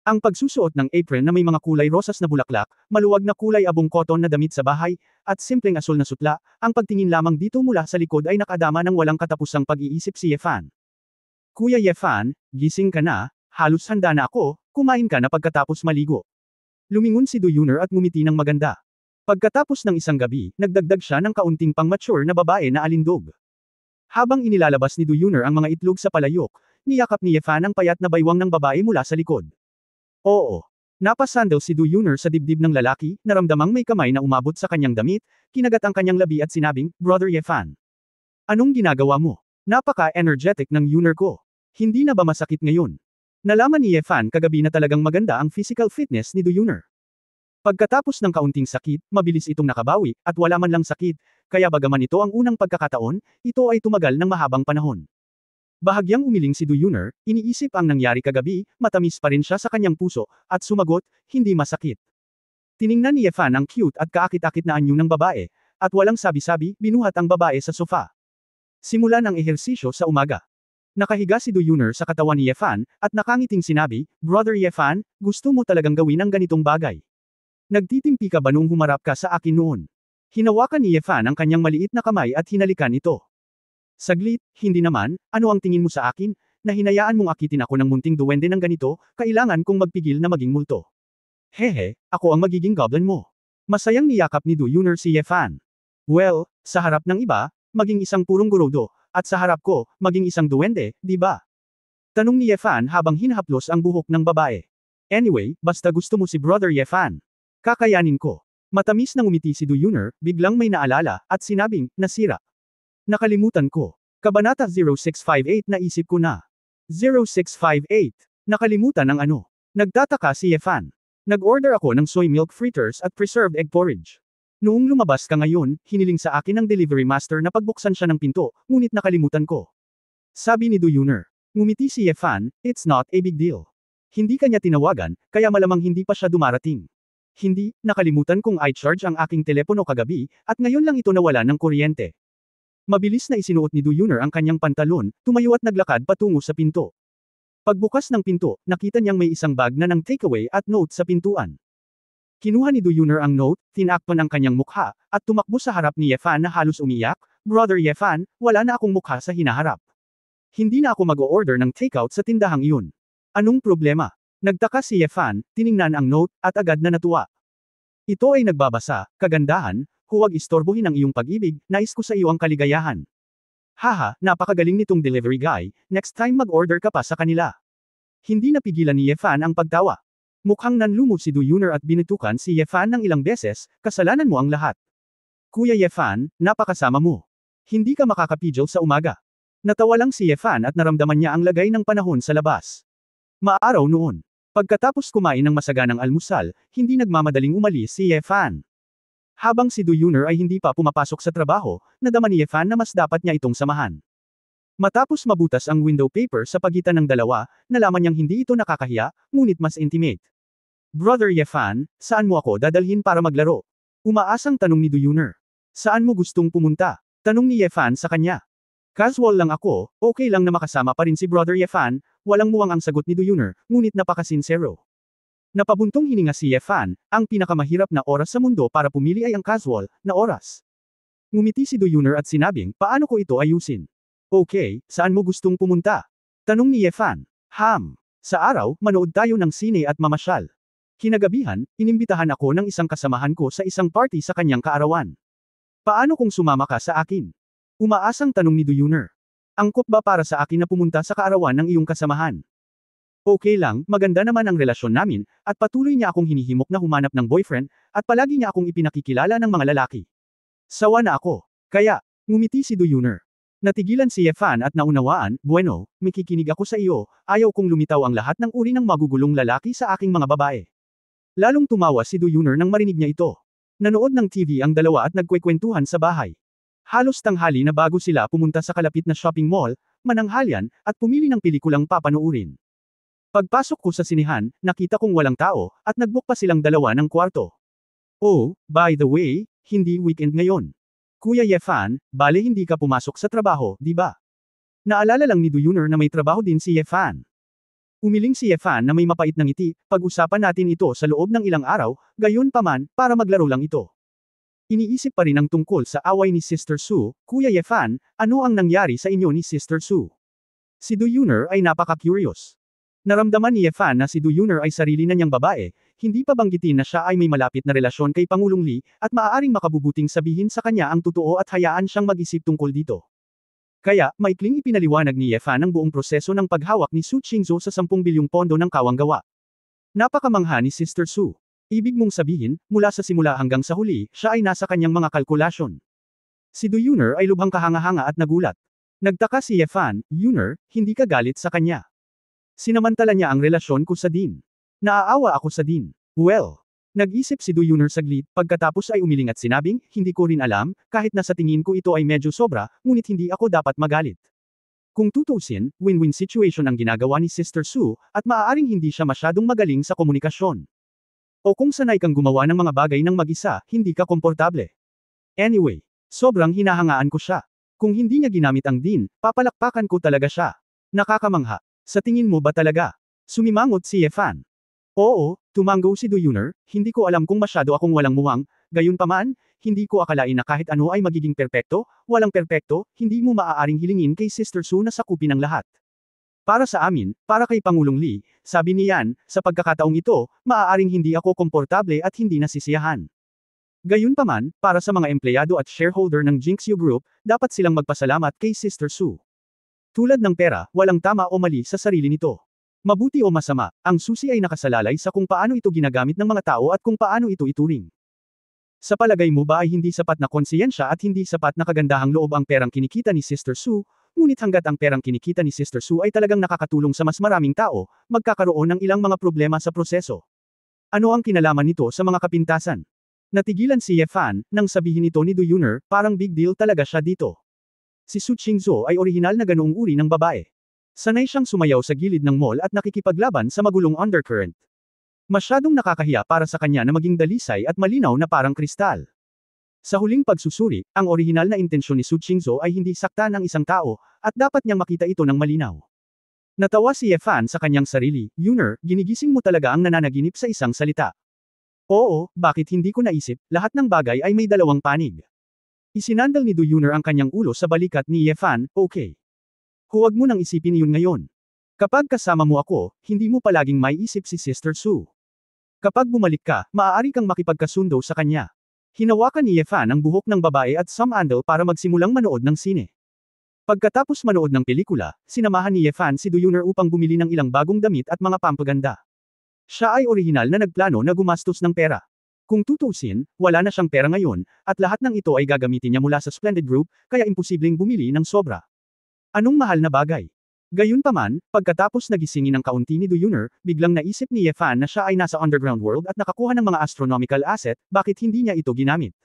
Ang pagsusuot ng apron na may mga kulay rosas na bulaklak, maluwag na kulay abong cotton na damit sa bahay, at simpleng asul na sutla, ang pagtingin lamang dito mula sa likod ay nakadama ng walang katapusang pag-iisip si Yefan. Kuya Yefan, gising ka na, halos handa na ako, kumain ka na pagkatapos maligo. Lumingon si Do Yuner at ngumiti ng maganda. Pagkatapos ng isang gabi, nagdagdag siya ng kaunting pang-mature na babae na alindog. Habang inilalabas ni Do Yuner ang mga itlog sa palayok, niyakap ni Yefan ang payat na baywang ng babae mula sa likod. Oo. Napasandal si Do Yuner sa dibdib ng lalaki, naramdamang may kamay na umabot sa kanyang damit, kinagat ang kanyang labi at sinabing, Brother Yefan. Anong ginagawa mo? Napaka-energetic ng Yuner ko. Hindi na ba masakit ngayon? Nalaman ni Yefan kagabi na talagang maganda ang physical fitness ni Do Yuner. Pagkatapos ng kaunting sakit, mabilis itong nakabawi, at wala man lang sakit, kaya bagaman ito ang unang pagkakataon, ito ay tumagal ng mahabang panahon. Bahagyang umiling si Do Yuner, iniisip ang nangyari kagabi, matamis pa rin siya sa kanyang puso, at sumagot, hindi masakit. Tiningnan ni Yefan ang cute at kaakit-akit na anyo ng babae, at walang sabi-sabi, binuhat ang babae sa sofa. Simulan ang ehersisyo sa umaga. Nakahiga si Do Yuner sa katawan ni Yefan, at nakangiting sinabi, Brother Yefan, gusto mo talagang gawin ang ganitong bagay. Nagtitimpi ka ba nung humarap ka sa akin noon? Hinawakan ni Yefan ang kanyang maliit na kamay at hinalikan ito. Saglit, hindi naman, ano ang tingin mo sa akin, na hinayaan mong akitin ako ng munting duwende ng ganito, kailangan kong magpigil na maging multo. Hehe, ako ang magiging goblin mo. Masayang niyakap ni Do Yuner si Yefan. Well, sa harap ng iba, maging isang purong gurodo, at sa harap ko, maging isang duwende, di ba? Tanong ni Yefan habang hinahaplos ang buhok ng babae. Anyway, basta gusto mo si Brother Yefan. Kakayanin ko. Matamis na ngumiti si Do Yuner, biglang may naalala, at sinabing, nasira. Nakalimutan ko. Kabanata 0658 naisip ko na. 0658. Nakalimutan ang ano. Nagtataka si Yefan. Nag-order ako ng soy milk fritters at preserved egg porridge. Noong lumabas ka ngayon, hiniling sa akin ng delivery master na pagbuksan siya ng pinto, ngunit nakalimutan ko. Sabi ni Do Yuner. Ngumiti si Yefan, it's not a big deal. Hindi kanya tinawagan, kaya malamang hindi pa siya dumarating. Hindi, nakalimutan kong i-charge ang aking telepono kagabi, at ngayon lang ito nawala ng kuryente. Mabilis na isinuot ni Do Yuner ang kanyang pantalon, tumayo at naglakad patungo sa pinto. Pagbukas ng pinto, nakita niyang may isang bag na ng takeaway at note sa pintuan. Kinuha ni Do Yuner ang note, tinakpan ang kanyang mukha, at tumakbo sa harap ni Yefan na halos umiyak, Brother Yefan, wala na akong mukha sa hinaharap. Hindi na ako mag-o-order ng takeout sa tindahang iyon. Anong problema? Nagtaka si Yefan, tiningnan ang note, at agad na natuwa. Ito ay nagbabasa, kagandahan, huwag istorbohin ang iyong pag-ibig, nais ko sa iyo ang kaligayahan. Haha, napakagaling nitong delivery guy, next time mag-order ka pa sa kanila. Hindi napigilan ni Yefan ang pagtawa. Mukhang nanlumo si Do Yuner at binitukan si Yefan ng ilang beses, kasalanan mo ang lahat. Kuya Yefan, napakasama mo. Hindi ka makakapidyo sa umaga. Natawa lang si Yefan at naramdaman niya ang lagay ng panahon sa labas. Maaraw noon. Pagkatapos kumain ng masaganang almusal, hindi nagmamadaling umalis si Yefan. Habang si Do Yuner ay hindi pa pumapasok sa trabaho, nadama ni Yefan na mas dapat niya itong samahan. Matapos mabutas ang window paper sa pagitan ng dalawa, nalaman niyang hindi ito nakakahiya, ngunit mas intimate. Brother Yefan, saan mo ako dadalhin para maglaro? Umaasang tanong ni Do Yuner. Saan mo gustong pumunta? Tanong ni Yefan sa kanya. Casual lang ako, okay lang na makasama pa rin si Brother Yefan, walang muwang ang sagot ni Do Yuner, ngunit napakasinsero. Napabuntong hininga si Yefan, ang pinakamahirap na oras sa mundo para pumili ay ang casual na oras. Ngumiti si Do Yuner at sinabing, paano ko ito ayusin? Okay, saan mo gustong pumunta? Tanong ni Yefan. Sa araw, manood tayo ng sine at mamasyal. Kinagabihan, inimbitahan ako ng isang kasamahan ko sa isang party sa kanyang kaarawan. Paano kung sumama ka sa akin? Umaasang tanong ni Do Yuner. Angkop ba para sa akin na pumunta sa kaarawan ng iyong kasamahan? Okay lang, maganda naman ang relasyon namin, at patuloy niya akong hinihimok na humanap ng boyfriend, at palagi niya akong ipinakikilala ng mga lalaki. Sawa na ako. Kaya, ngumiti si Do Yuner. Natigilan si Yefan at naunawaan, bueno, makikinig ako sa iyo, ayaw kong lumitaw ang lahat ng uri ng magugulong lalaki sa aking mga babae. Lalong tumawa si Do Yuner nang marinig niya ito. Nanood ng TV ang dalawa at nagkwekwentuhan sa bahay. Halos tanghali na bago sila pumunta sa kalapit na shopping mall, mananghalian, at pumili ng pelikulang papanoorin. Pagpasok ko sa sinihan, nakita kong walang tao, at nagbook pa silang dalawa ng kwarto. Oh, by the way, hindi weekend ngayon. Kuya Yefan, bale hindi ka pumasok sa trabaho, di ba? Naalala lang ni Do Yuner na may trabaho din si Yefan. Umiling si Yefan na may mapait na ngiti, pag-usapan natin ito sa loob ng ilang araw, gayon paman, para maglaro lang ito. Iniisip pa rin ang tungkol sa away ni Sister Sue, Kuya Yefan, ano ang nangyari sa inyo ni Sister Sue? Si Do Yuner ay napaka-curious. Naramdaman ni Yefan na si Do Yuner ay sarili na niyang babae, hindi pa banggitin na siya ay may malapit na relasyon kay Pangulong Lee, at maaaring makabubuting sabihin sa kanya ang totoo at hayaan siyang mag-isip tungkol dito. Kaya, maikling ipinaliwanag ni Yefan ang buong proseso ng paghawak ni Su Qingzhou sa 10 bilyong pondo ng kawang gawa. Napakamangha ni Sister Sue. Ibig mong sabihin, mula sa simula hanggang sa huli, siya ay nasa kanyang mga kalkulasyon. Si Do Yuner ay lubhang kahanga-hanga at nagulat. Nagtaka si Yefan, Yuner, hindi ka galit sa kanya. Sinamantala niya ang relasyon ko sa Dean. Naaawa ako sa Dean. Well. Nag-isip si Do Yuner saglit, pagkatapos ay umiling at sinabing, hindi ko rin alam, kahit na sa tingin ko ito ay medyo sobra, ngunit hindi ako dapat magalit. Kung tutuusin, win-win situation ang ginagawa ni Sister Sue, at maaaring hindi siya masyadong magaling sa komunikasyon. O kung sanay kang gumawa ng mga bagay ng mag-isa, hindi ka komportable. Anyway, sobrang hinahangaan ko siya. Kung hindi niya ginamit ang din, papalakpakan ko talaga siya. Nakakamangha. Sa tingin mo ba talaga? Sumimangot si Yefan. Oo, tumango si Duyuner, hindi ko alam kung masyado akong walang muwang, gayunpaman, hindi ko akalain na kahit ano ay magiging perpekto, walang perpekto, hindi mo maaaring hilingin kay Sister Su na sakupin ang lahat. Para sa amin, para kay Pangulong Lee, sabi ni Yan, sa pagkakataong ito, maaaring hindi ako komportable at hindi nasisiyahan. Gayunpaman, para sa mga empleyado at shareholder ng Jinxio Group, dapat silang magpasalamat kay Sister Su. Tulad ng pera, walang tama o mali sa sarili nito. Mabuti o masama, ang susi ay nakasalalay sa kung paano ito ginagamit ng mga tao at kung paano ito ituring. Sa palagay mo ba ay hindi sapat na konsiyensya at hindi sapat na kagandahang loob ang perang kinikita ni Sister Su, ngunit hanggat ang perang kinikita ni Sister Su ay talagang nakakatulong sa mas maraming tao, magkakaroon ng ilang mga problema sa proseso. Ano ang kinalaman nito sa mga kapintasan? Natigilan si Yefan, nang sabihin ito ni Duyuner, parang big deal talaga siya dito. Si Su Qingzhou ay orihinal na ganoong uri ng babae. Sanay siyang sumayaw sa gilid ng mall at nakikipaglaban sa magulong undercurrent. Masyadong nakakahiya para sa kanya na maging dalisay at malinaw na parang kristal. Sa huling pagsusuri, ang orihinal na intensyon ni Su Qingzhou ay hindi saktan ang isang tao, at dapat niyang makita ito ng malinaw. Natawa si Yefan sa kanyang sarili, Yuner, ginigising mo talaga ang nananaginip sa isang salita. Oo, bakit hindi ko naisip, lahat ng bagay ay may dalawang panig. Isinandal ni Du Yuner ang kanyang ulo sa balikat ni Yefan, okay. Huwag mo nang isipin iyon ngayon. Kapag kasama mo ako, hindi mo palaging may isip si Sister Su. Kapag bumalik ka, maaari kang makipagkasundo sa kanya. Hinawakan ni Yefan ang buhok ng babae at sumandal para magsimulang manood ng sine. Pagkatapos manood ng pelikula, sinamahan ni Yefan si Du Yuner upang bumili ng ilang bagong damit at mga pampaganda. Siya ay orihinal na nagplano na gumastos ng pera. Kung tutusin, wala na siyang pera ngayon, at lahat ng ito ay gagamitin niya mula sa Splendid Group, kaya imposibleng bumili ng sobra. Anong mahal na bagay? Gayunpaman, pagkatapos nagisingin ng kaunti ni Du Yuner, biglang naisip ni Yefan na siya ay nasa underground world at nakakuha ng mga astronomical asset, bakit hindi niya ito ginamit?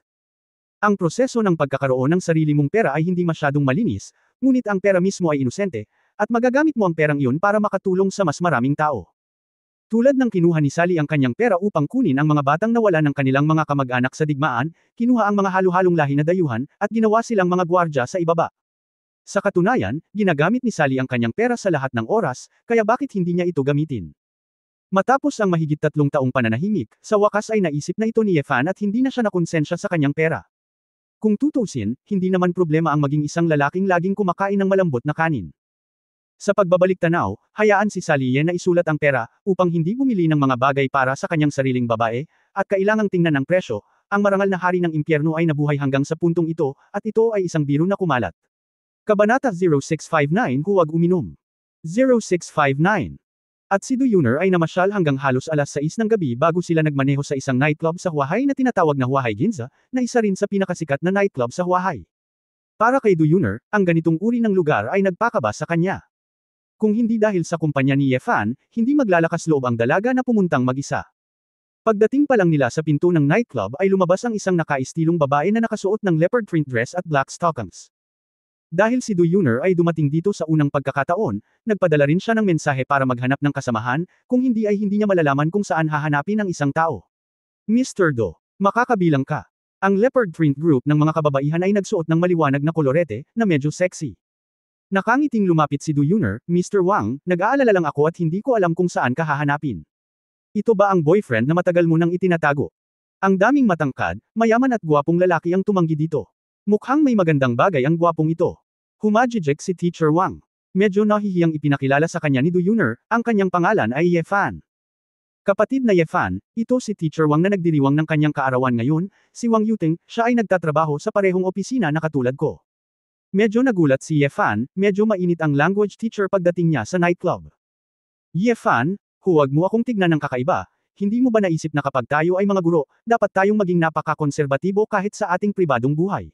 Ang proseso ng pagkakaroon ng sarili mong pera ay hindi masyadong malinis, ngunit ang pera mismo ay inosente, at magagamit mo ang perang iyon para makatulong sa mas maraming tao. Tulad ng kinuha ni Sally ang kanyang pera upang kunin ang mga batang nawala ng kanilang mga kamag-anak sa digmaan, kinuha ang mga halo-halong lahi na dayuhan, at ginawa silang mga gwardya sa ibaba. Sa katunayan, ginagamit ni Sally ang kanyang pera sa lahat ng oras, kaya bakit hindi niya ito gamitin? Matapos ang mahigit 3 taong pananahimik, sa wakas ay naisip na ito ni Yefan at hindi na siya nakonsensya sa kanyang pera. Kung tutusin, hindi naman problema ang maging isang lalaking laging kumakain ng malambot na kanin. Sa pagbabalik tanaw, hayaan si Sally Yen na isulat ang pera, upang hindi bumili ng mga bagay para sa kanyang sariling babae, at kailangang tingnan ang presyo, ang marangal na hari ng impyerno ay nabuhay hanggang sa puntong ito, at ito ay isang biro na kumalat. Kabanata 0659 Huwag uminom. 0659. At si Du Yuner ay namasyal hanggang halos alas 6 ng gabi bago sila nagmaneho sa isang nightclub sa Huahay na tinatawag na Huahay Ginza, na isa rin sa pinakasikat na nightclub sa Huahay. Para kay Du Yuner, ang ganitong uri ng lugar ay nagpakaba sa kanya. Kung hindi dahil sa kumpanya ni Yefan, hindi maglalakas loob ang dalaga na pumuntang mag-isa. Pagdating pa lang nila sa pinto ng nightclub ay lumabas ang isang nakaistilong babae na nakasuot ng leopard print dress at black stockings. Dahil si Du Yuner ay dumating dito sa unang pagkakataon, nagpadala rin siya ng mensahe para maghanap ng kasamahan, kung hindi ay hindi niya malalaman kung saan hahanapin ang isang tao. Mr. Do, makakabilang ka. Ang leopard print group ng mga kababaihan ay nagsuot ng maliwanag na kolorete, na medyo sexy. Nakangiting lumapit si Du Yuner, Mr. Wang, nag-aalala lang ako at hindi ko alam kung saan ka hahanapin. Ito ba ang boyfriend na matagal mo nang itinatago? Ang daming matangkad, mayaman at gwapong lalaki ang tumanggi dito. Mukhang may magandang bagay ang gwapong ito. Humajijek si Teacher Wang. Medyo nahihiyang ipinakilala sa kanya ni Du Yuner, ang kanyang pangalan ay Yefan. Kapatid na Yefan, ito si Teacher Wang na nagdiriwang ng kanyang kaarawan ngayon, si Wang Yuting, siya ay nagtatrabaho sa parehong opisina na katulad ko. Medyo nagulat si Yefan, medyo mainit ang language teacher pagdating niya sa nightclub. Yefan, huwag mo akong tignan ng kakaiba, hindi mo ba naisip na kapag tayo ay mga guro, dapat tayong maging napaka-konserbatibo kahit sa ating pribadong buhay?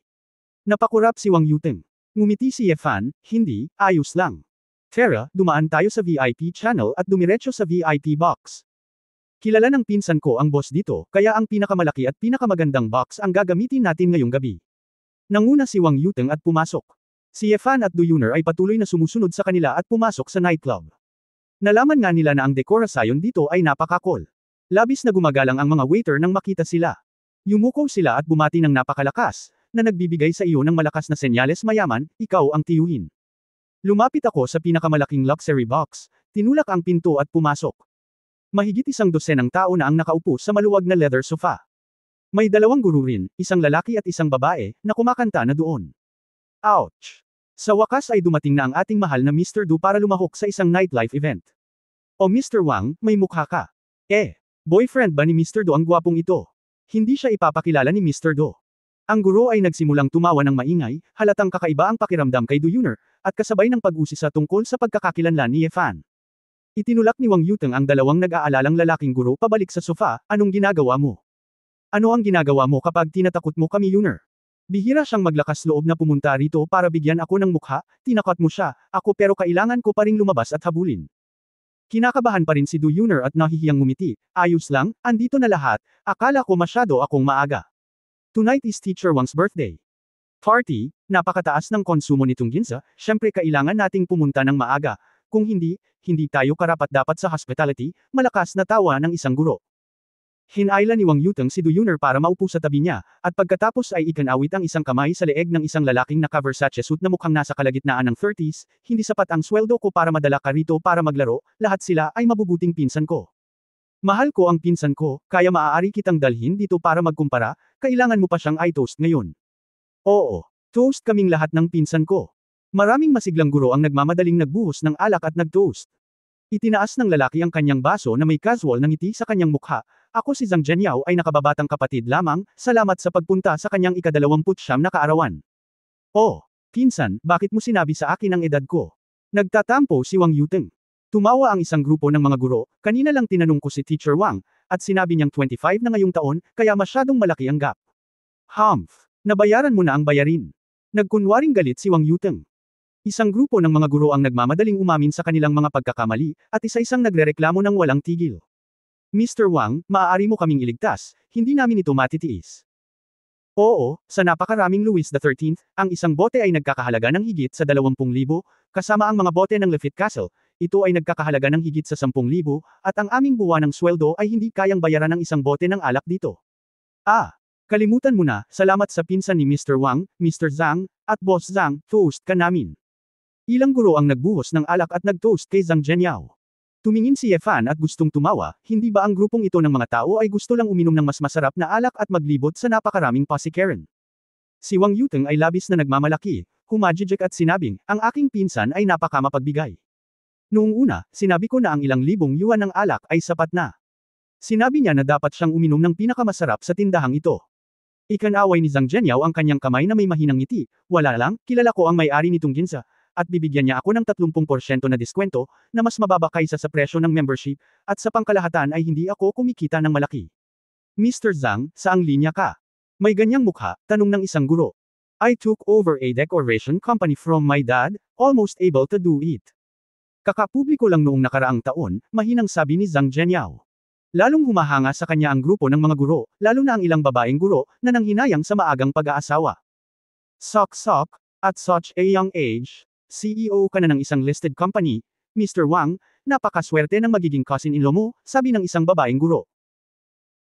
Napakurap si Wang Yuting. Ngumiti si Yefan, hindi, ayos lang. Tara, dumaan tayo sa VIP channel at dumiretso sa VIP box. Kilala ng pinsan ko ang boss dito, kaya ang pinakamalaki at pinakamagandang box ang gagamitin natin ngayong gabi. Nanguna si Wang Yuting at pumasok. Si Yefan at Du Yuner ay patuloy na sumusunod sa kanila at pumasok sa nightclub. Nalaman nga nila na ang dekorasyon dito ay napaka-cool. Labis na gumagalang ang mga waiter nang makita sila. Yumuko sila at bumati ng napakalakas. na nagbibigay sa iyo ng malakas na senyales mayaman, ikaw ang tiyuhin. Lumapit ako sa pinakamalaking luxury box, tinulak ang pinto at pumasok. Mahigit 100 tao na ang nakaupo sa maluwag na leather sofa. May 2 guru rin, isang lalaki at isang babae, na kumakanta na doon. Ouch! Sa wakas ay dumating na ang ating mahal na Mr. Do para lumahok sa isang nightlife event. O Mr. Wang, may mukha ka. Boyfriend ba ni Mr. Do ang gwapong ito? Hindi siya ipapakilala ni Mr. Do. Ang guro ay nagsimulang tumawa ng maingay, halatang kakaiba ang pakiramdam kay Do Yuner, at kasabay ng pag-usisa tungkol sa pagkakakilanlan ni Ye Fan. Itinulak ni Wang Yuteng ang 2 nag-aalalang lalaking guro pabalik sa sofa, anong ginagawa mo? Ano ang ginagawa mo kapag tinatakot mo kami Yuner? Bihira siyang maglakas loob na pumunta rito para bigyan ako ng mukha, tinakot mo siya, ako pero kailangan ko pa ring lumabas at habulin. Kinakabahan pa rin si Do Yuner at nahihiyang ngumiti, ayos lang, andito na lahat, akala ko masyado akong maaga. Tonight is Teacher Wang's birthday. Party, napakataas ng konsumo nitong ginza, syempre kailangan nating pumunta ng maaga, kung hindi, hindi tayo karapat-dapat sa hospitality, malakas na tawa ng isang guro. Hinayla ni Wang Yuteng si Do Yuner para maupo sa tabi niya, at pagkatapos ay ikinawit ang isang kamay sa leeg ng isang lalaking naka-Versace suit na mukhang nasa kalagitnaan ng 30s, hindi sapat ang sweldo ko para madala ka rito para maglaro, lahat sila ay mabubuting pinsan ko. Mahal ko ang pinsan ko, kaya maaari kitang dalhin dito para magkumpara, kailangan mo pa siyang i-toast ngayon. Oo, toast kaming lahat ng pinsan ko. Maraming masiglang guro ang nagmamadaling nagbuhos ng alak at nag-toast. Itinaas ng lalaki ang kanyang baso na may casual na ngiti sa kanyang mukha. Ako si Zhang Zhenyao ay nakababatang kapatid lamang, salamat sa pagpunta sa kanyang ika-29 na kaarawan. Oh, pinsan, bakit mo sinabi sa akin ang edad ko? Nagtatampo si Wang Yuteng. Tumawa ang isang grupo ng mga guro, kanina lang tinanong ko si Teacher Wang, at sinabi niyang 25 na ngayong taon, kaya masyadong malaki ang gap. Humph, nabayaran mo na ang bayarin. Nagkunwaring galit si Wang Yuteng. Isang grupo ng mga guro ang nagmamadaling umamin sa kanilang mga pagkakamali, at isa-isang nagrereklamo ng walang tigil. Mr. Wang, maaari mo kaming iligtas, hindi namin ito matitiis. Oo, sa napakaraming Louis XIII, ang isang bote ay nagkakahalaga ng higit sa 20,000, kasama ang mga bote ng Lafite Castle, ito ay nagkakahalaga ng higit sa 10,000, at ang aming buwanang sweldo ay hindi kayang bayaran ng isang bote ng alak dito. Kalimutan mo na, salamat sa pinsan ni Mr. Wang, Mr. Zhang, at Boss Zhang, toast ka namin. Ilang guro ang nagbuhos ng alak at nag-toast kay Zhang Zhenyao. Tumingin si Ye Fan at gustong tumawa, hindi ba ang grupong ito ng mga tao ay gusto lang uminom ng mas masarap na alak at maglibot sa napakaraming pasikaran. Si Wang Yuteng ay labis na nagmamalaki, humajijek at sinabing, ang aking pinsan ay napakamapagbigay. Noong una, sinabi ko na ang ilang libong yuan ng alak ay sapat na. Sinabi niya na dapat siyang uminom ng pinakamasarap sa tindahang ito. Ikanaway ni Zhang Zhenyao ang kanyang kamay na may mahinang ngiti, wala lang, kilala ko ang may-ari nitong ginza, at bibigyan niya ako ng 30% na diskwento, na mas mababa kaysa sa presyo ng membership, at sa pangkalahatan ay hindi ako kumikita ng malaki. Mr. Zhang, saang linya ka? May ganyang mukha, tanong ng isang guro. I took over a decoration company from my dad, almost able to do it. Kakapubliko lang noong nakaraang taon, mahinang sabi ni Zhang Zhenyao. Lalong humahanga sa kanya ang grupo ng mga guro, lalo na ang ilang babaeng guro, na nanghinayang sa maagang pag-aasawa. Sok, at such a young age, CEO ka na ng isang listed company, Mr. Wang, napakaswerte ng magiging cousin-in-law mo, sabi ng isang babaeng guro.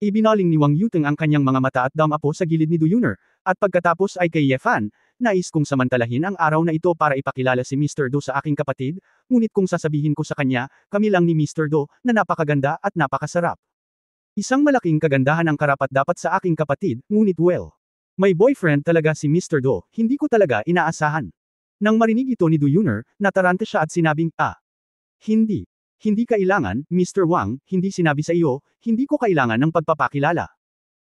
Ibinaling ni Wang Yuteng ang kanyang mga mata at damapo sa gilid ni Do Yuner, at pagkatapos ay kay Ye Fan, nais kong samantalahin ang araw na ito para ipakilala si Mr. Do sa aking kapatid, ngunit kung sasabihin ko sa kanya, kami lang ni Mr. Do, na napakaganda at napakasarap. Isang malaking kagandahan ang karapat-dapat sa aking kapatid, ngunit well. May boyfriend talaga si Mr. Do, hindi ko talaga inaasahan. Nang marinig ito ni Do Yuner, natarante siya at sinabing, Hindi. Hindi kailangan, Mr. Wang, hindi sinabi sa iyo, hindi ko kailangan ng pagpapakilala.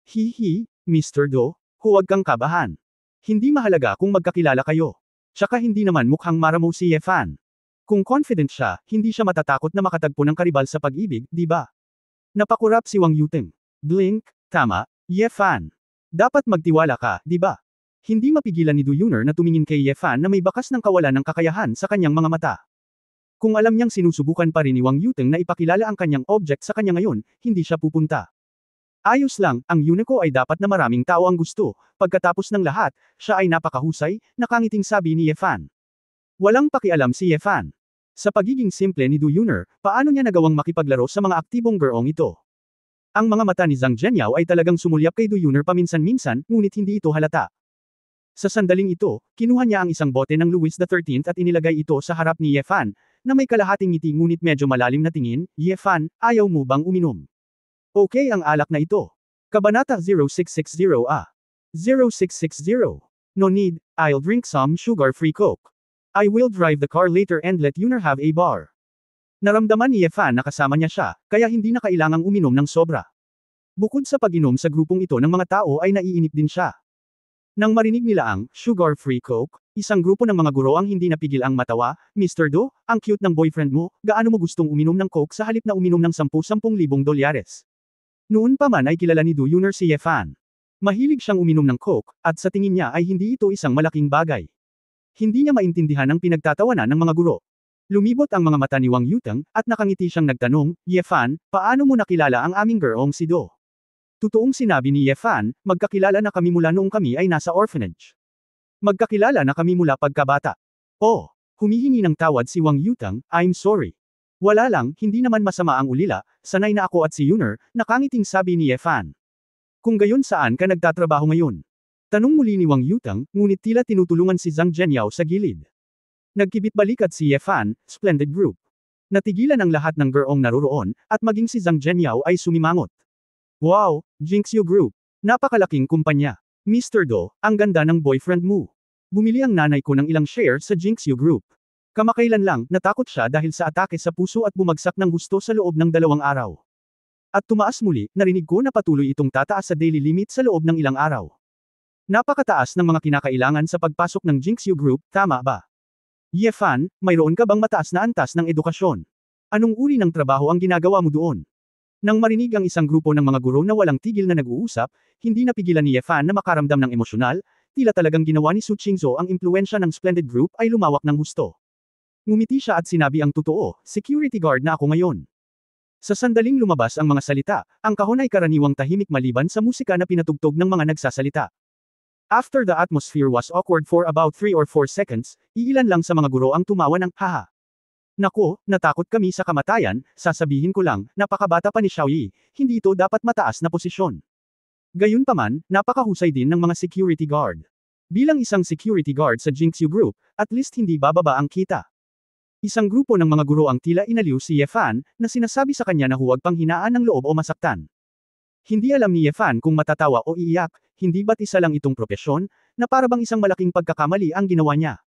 Hihi, Mr. Do, huwag kang kabahan. Hindi mahalaga kung magkakilala kayo. Tsaka hindi naman mukhang maramo si Ye Fan. Kung confident siya, hindi siya matatakot na makatagpo ng karibal sa pag-ibig, di ba? Napakurap si Wang Yuteng. Blink, tama, Ye Fan. Dapat magtiwala ka, di ba? Hindi mapigilan ni Do Yuner na tumingin kay Ye Fan na may bakas ng kawalan ng kakayahan sa kanyang mga mata. Kung alam niyang sinusubukan pa rin ni Wang Yuteng na ipakilala ang kanyang object sa kanya ngayon, hindi siya pupunta. Ayos lang, ang Unico ay dapat na maraming tao ang gusto, pagkatapos ng lahat, siya ay napakahusay, nakangiting sabi ni Ye Fan. Walang pakialam si Ye Fan. Sa pagiging simple ni Do Yuner, paano niya nagawang makipaglaro sa mga aktibong gurong ito? Ang mga mata ni Zhang Zhenyao ay talagang sumulyap kay Do Yuner paminsan-minsan, ngunit hindi ito halata. Sa sandaling ito, kinuha niya ang isang bote ng Louis XIII at inilagay ito sa harap ni Ye Fan, na may kalahating ngiti ngunit medyo malalim na tingin. Ye Fan, ayaw mo bang uminom? Okay ang alak na ito. Kabanata 0660 0660. No need, I'll drink some sugar-free Coke. I will drive the car later and let Yuner have a bar. Naramdaman ni Ye Fan na kasama niya siya, kaya hindi na kailangang uminom ng sobra. Bukod sa pag-inom sa grupong ito ng mga tao ay naiinip din siya. Nang marinig nila ang sugar-free Coke, isang grupo ng mga guro ang hindi napigil ang matawa. Mr. Do, ang cute ng boyfriend mo, gaano mo gustong uminom ng Coke sa halip na uminom ng $10,000 dolyares? Noon pa man ay kilala ni Do Yuner si Ye Fan. Mahilig siyang uminom ng Coke, at sa tingin niya ay hindi ito isang malaking bagay. Hindi niya maintindihan ang pinagtatawanan ng mga guro. Lumibot ang mga mata ni Wang Yuteng, at nakangiti siyang nagtanong, Ye Fan, paano mo nakilala ang aming gurong si Do? Totoong sinabi ni Ye Fan, magkakilala na kami mula noong kami ay nasa orphanage. Magkakilala na kami mula pagkabata. Oh, humihingi ng tawad si Wang Yuteng, I'm sorry. Wala lang, hindi naman masama ang ulila, sanay na ako at si Yuner, nakangiting sabi ni Ye Fan. Kung gayon saan ka nagtatrabaho ngayon? Tanong muli ni Wang Yuteng, ngunit tila tinutulungan si Zhang Zhenyao sa gilid. Nagkibit balikat si Ye Fan, Splendid Group. Natigilan ang lahat ng gurong naroroon, at maging si Zhang Zhenyao ay sumimangot. Wow, Jinxiu Group. Napakalaking kumpanya. Mr. Do, ang ganda ng boyfriend mo. Bumili ang nanay ko ng ilang share sa Jinxiu Group. Kamakailan lang, natakot siya dahil sa atake sa puso at bumagsak ng husto sa loob ng 2 araw. At tumaas muli, narinig ko na patuloy itong tataas sa daily limit sa loob ng ilang araw. Napakataas ng mga kinakailangan sa pagpasok ng Jinxiu Group, tama ba? Ye Fan, mayroon ka bang mataas na antas ng edukasyon? Anong uri ng trabaho ang ginagawa mo doon? Nang marinig ang isang grupo ng mga guro na walang tigil na nag-uusap, hindi napigilan ni Ye Fan na makaramdam ng emosyonal, tila talagang ginawa ni Su Qingzhou ang impluwensya ng Splendid Group ay lumawak ng husto. Ngumiti siya at sinabi ang totoo, security guard na ako ngayon. Sa sandaling lumabas ang mga salita, ang kahon ay karaniwang tahimik maliban sa musika na pinatugtog ng mga nagsasalita. After the atmosphere was awkward for about 3 or 4 seconds, iilan lang sa mga guro ang tumawa ng haha. Nako, natakot kami sa kamatayan, sasabihin ko lang, napakabata pa ni Xiaoyi, hindi ito dapat mataas na posisyon. Gayunpaman, napakahusay din ng mga security guard. Bilang isang security guard sa Jinxiu Group, at least hindi bababa ang kita. Isang grupo ng mga guro ang tila inaliw si Ye Fan, na sinasabi sa kanya na huwag pang hinaan ng loob o masaktan. Hindi alam ni Ye Fan kung matatawa o iiyak, hindi ba't isa lang itong propesyon, na parabang isang malaking pagkakamali ang ginawa niya.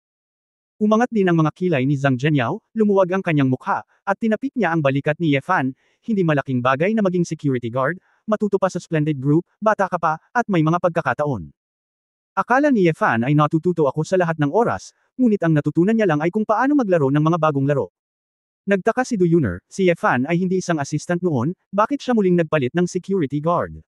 Umangat din ang mga kilay ni Zhang Zhenyao, lumuwag ang kanyang mukha, at tinapik niya ang balikat ni Ye Fan, hindi malaking bagay na maging security guard, matuto pa sa Splendid Group, bata ka pa, at may mga pagkakataon. Akala ni Ye Fan ay natututo ako sa lahat ng oras, ngunit ang natutunan niya lang ay kung paano maglaro ng mga bagong laro. Nagtaka si Du Yuner, si Ye Fan ay hindi isang assistant noon, bakit siya muling nagpalit ng security guard?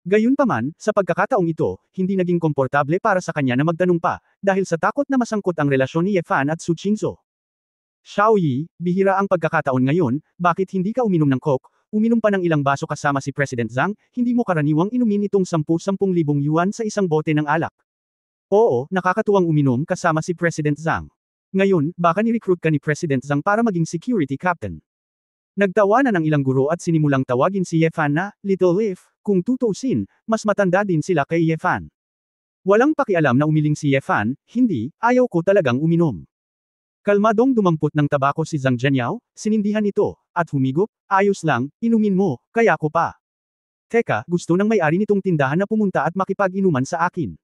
Gayunpaman, sa pagkakataong ito, hindi naging komportable para sa kanya na magtanong pa, dahil sa takot na masangkot ang relasyon ni Ye Fan at Su Qingzhou. Xiaoyi, bihira ang pagkakataon ngayon, bakit hindi ka uminom ng Coke, uminom pa ng ilang baso kasama si President Zhang, hindi mo karaniwang inumin itong 10,000 yuan sa isang bote ng alak. Oo, nakakatuwang uminom kasama si President Zhang. Ngayon, baka ni-recruit ka ni President Zhang para maging security captain. Nagtawanan ang ilang guro at sinimulang tawagin si Ye Fan na, Little Leaf, kung tutuusin, mas matanda din sila kay Ye Fan. Walang pakialam na umiling si Ye Fan, hindi, ayaw ko talagang uminom. Kalmadong dumampot ng tabako si Zhang Zhenyao, sinindihan ito, at humigop, ayos lang, inumin mo, kaya ko pa. Teka, gusto ng may-ari nitong tindahan na pumunta at makipag-inuman sa akin.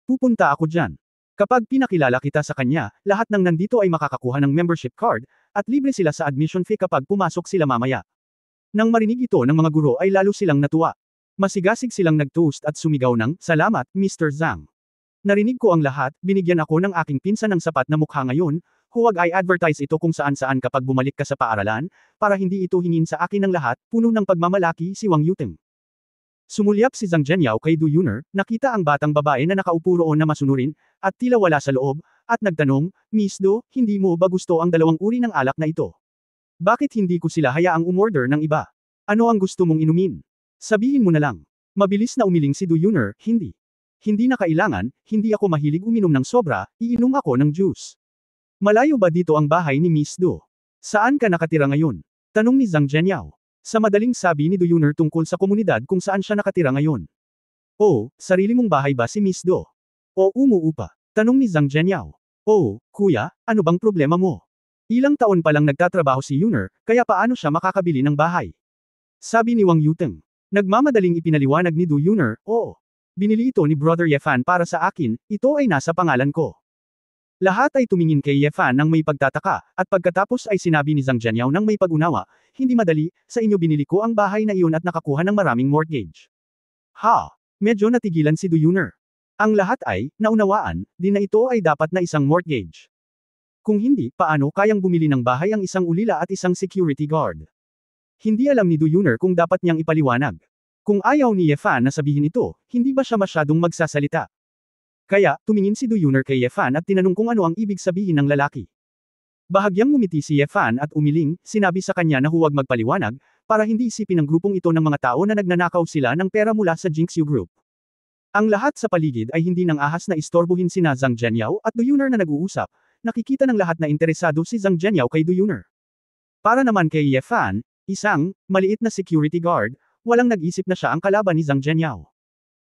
Pupunta ako dyan. Kapag pinakilala kita sa kanya, lahat ng nandito ay makakakuha ng membership card, at libre sila sa admission fee kapag pumasok sila mamaya. Nang marinig ito ng mga guro ay lalo silang natuwa. Masigasig silang nag-toast at sumigaw ng, Salamat, Mr. Zhang. Narinig ko ang lahat, binigyan ako ng aking pinsan ng sapat na mukha ngayon, huwag ay advertise ito kung saan-saan kapag bumalik ka sa paaralan, para hindi ito hingin sa akin ng lahat, puno ng pagmamalaki si Wang Yuteng. Sumulyap si Zhang Zhenyao kay Du Yuner, nakita ang batang babae na nakaupo roon na masunurin, at tila wala sa loob, at nagtanong, Miss Do, hindi mo ba gusto ang 2 uri ng alak na ito? Bakit hindi ko sila hayaang umorder ng iba? Ano ang gusto mong inumin? Sabihin mo na lang. Mabilis na umiling si Du Yuner, hindi. Hindi na kailangan, hindi ako mahilig uminom ng sobra, iinom ako ng juice. Malayo ba dito ang bahay ni Miss Do? Saan ka nakatira ngayon? Tanong ni Zhang Zhenyao. Sa madaling sabi ni Du Yuner tungkol sa komunidad kung saan siya nakatira ngayon. Oh, sarili mong bahay ba si Miss Do? O umuupa? Tanong ni Zhang Zhenyao. Oh, kuya, ano bang problema mo? Ilang taon pa lang nagtatrabaho si Yuner, kaya paano siya makakabili ng bahay? Sabi ni Wang Yuteng. Nagmamadaling ipinaliwanag ni Du Yuner, oo. Binili ito ni Brother Yefan para sa akin, ito ay nasa pangalan ko. Lahat ay tumingin kay Yefan nang may pagtataka, at pagkatapos ay sinabi ni Zhang Zhenyao nang may pag-unawa, hindi madali, sa inyo binili ko ang bahay na iyon at nakakuha ng maraming mortgage. Ha! Medyo natigilan si Du Yuner. Ang lahat ay, naunawaan, din na ito ay dapat na isang mortgage. Kung hindi, paano kayang bumili ng bahay ang isang ulila at isang security guard? Hindi alam ni Du Yuner kung dapat niyang ipaliwanag. Kung ayaw ni Yefan na sabihin ito, hindi ba siya masyadong magsasalita? Kaya, tumingin si Du Yuner kay Yefan at tinanong kung ano ang ibig sabihin ng lalaki. Bahagyang ngumiti si Yefan at umiling, sinabi sa kanya na huwag magpaliwanag, para hindi isipin ng grupong ito ng mga tao na nagnanakaw sila ng pera mula sa Jinxiu Group. Ang lahat sa paligid ay hindi nang ahas na istorbohin sina Zhang Zhenyao at Du Yuner na nag-uusap, nakikita ng lahat na interesado si Zhang Zhenyao kay Du Yuner. Para naman kay Yefan, isang, maliit na security guard, walang nag-isip na siya ang kalaban ni Zhang Zhenyao.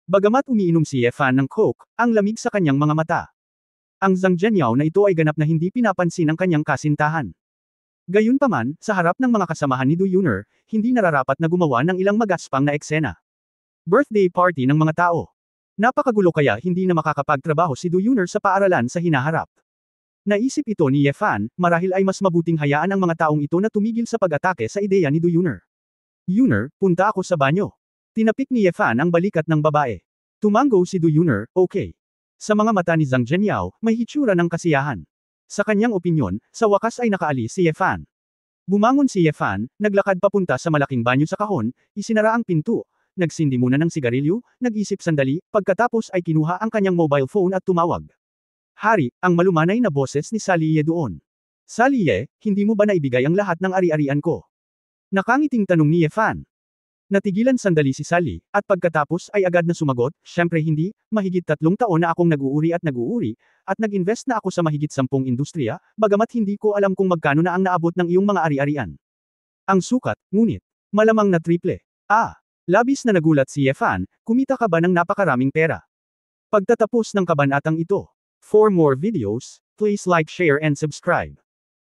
Bagamat umiinom si Yefan ng coke, ang lamig sa kanyang mga mata. Ang Zhang Zhenyao na ito ay ganap na hindi pinapansin ng kanyang kasintahan. Gayunpaman, sa harap ng mga kasamahan ni Du Yuner, hindi nararapat na gumawa ng ilang magaspang na eksena. Birthday party ng mga tao. Napakagulo kaya hindi na makakapagtrabaho si Du Yuner sa paaralan sa hinaharap. Naisip ito ni Yefan, marahil ay mas mabuting hayaan ang mga taong ito na tumigil sa pag-atake sa ideya ni Du Yuner. Yuner, punta ako sa banyo. Tinapik ni Yefan ang balikat ng babae. Tumango si Du Yuner, okay. Sa mga mata ni Zhang Zhenyao, may hitsura ng kasiyahan. Sa kanyang opinyon, sa wakas ay nakaalis si Yefan. Bumangon si Yefan, naglakad papunta sa malaking banyo sa kahon, isinara ang pinto, nagsindi muna ng sigarilyo, nag-isip sandali, pagkatapos ay kinuha ang kanyang mobile phone at tumawag. Hari, ang malumanay na boses ni Sally Ye doon. Sally Ye, hindi mo ba naibigay ang lahat ng ari-arian ko? Nakangiting tanong ni Yefan. Natigilan sandali si Sally, at pagkatapos ay agad na sumagot, syempre hindi, mahigit 3 taon na akong nag-uuri, at nag-invest na ako sa mahigit 10 industriya, bagamat hindi ko alam kung magkano na ang naabot ng iyong mga ari-arian. Ang sukat, ngunit, malamang na triple. Labis na nagulat si Yefan, kumita ka ba ng napakaraming pera? Pagtatapos ng kabanatang ito. For more videos, please like, share and subscribe.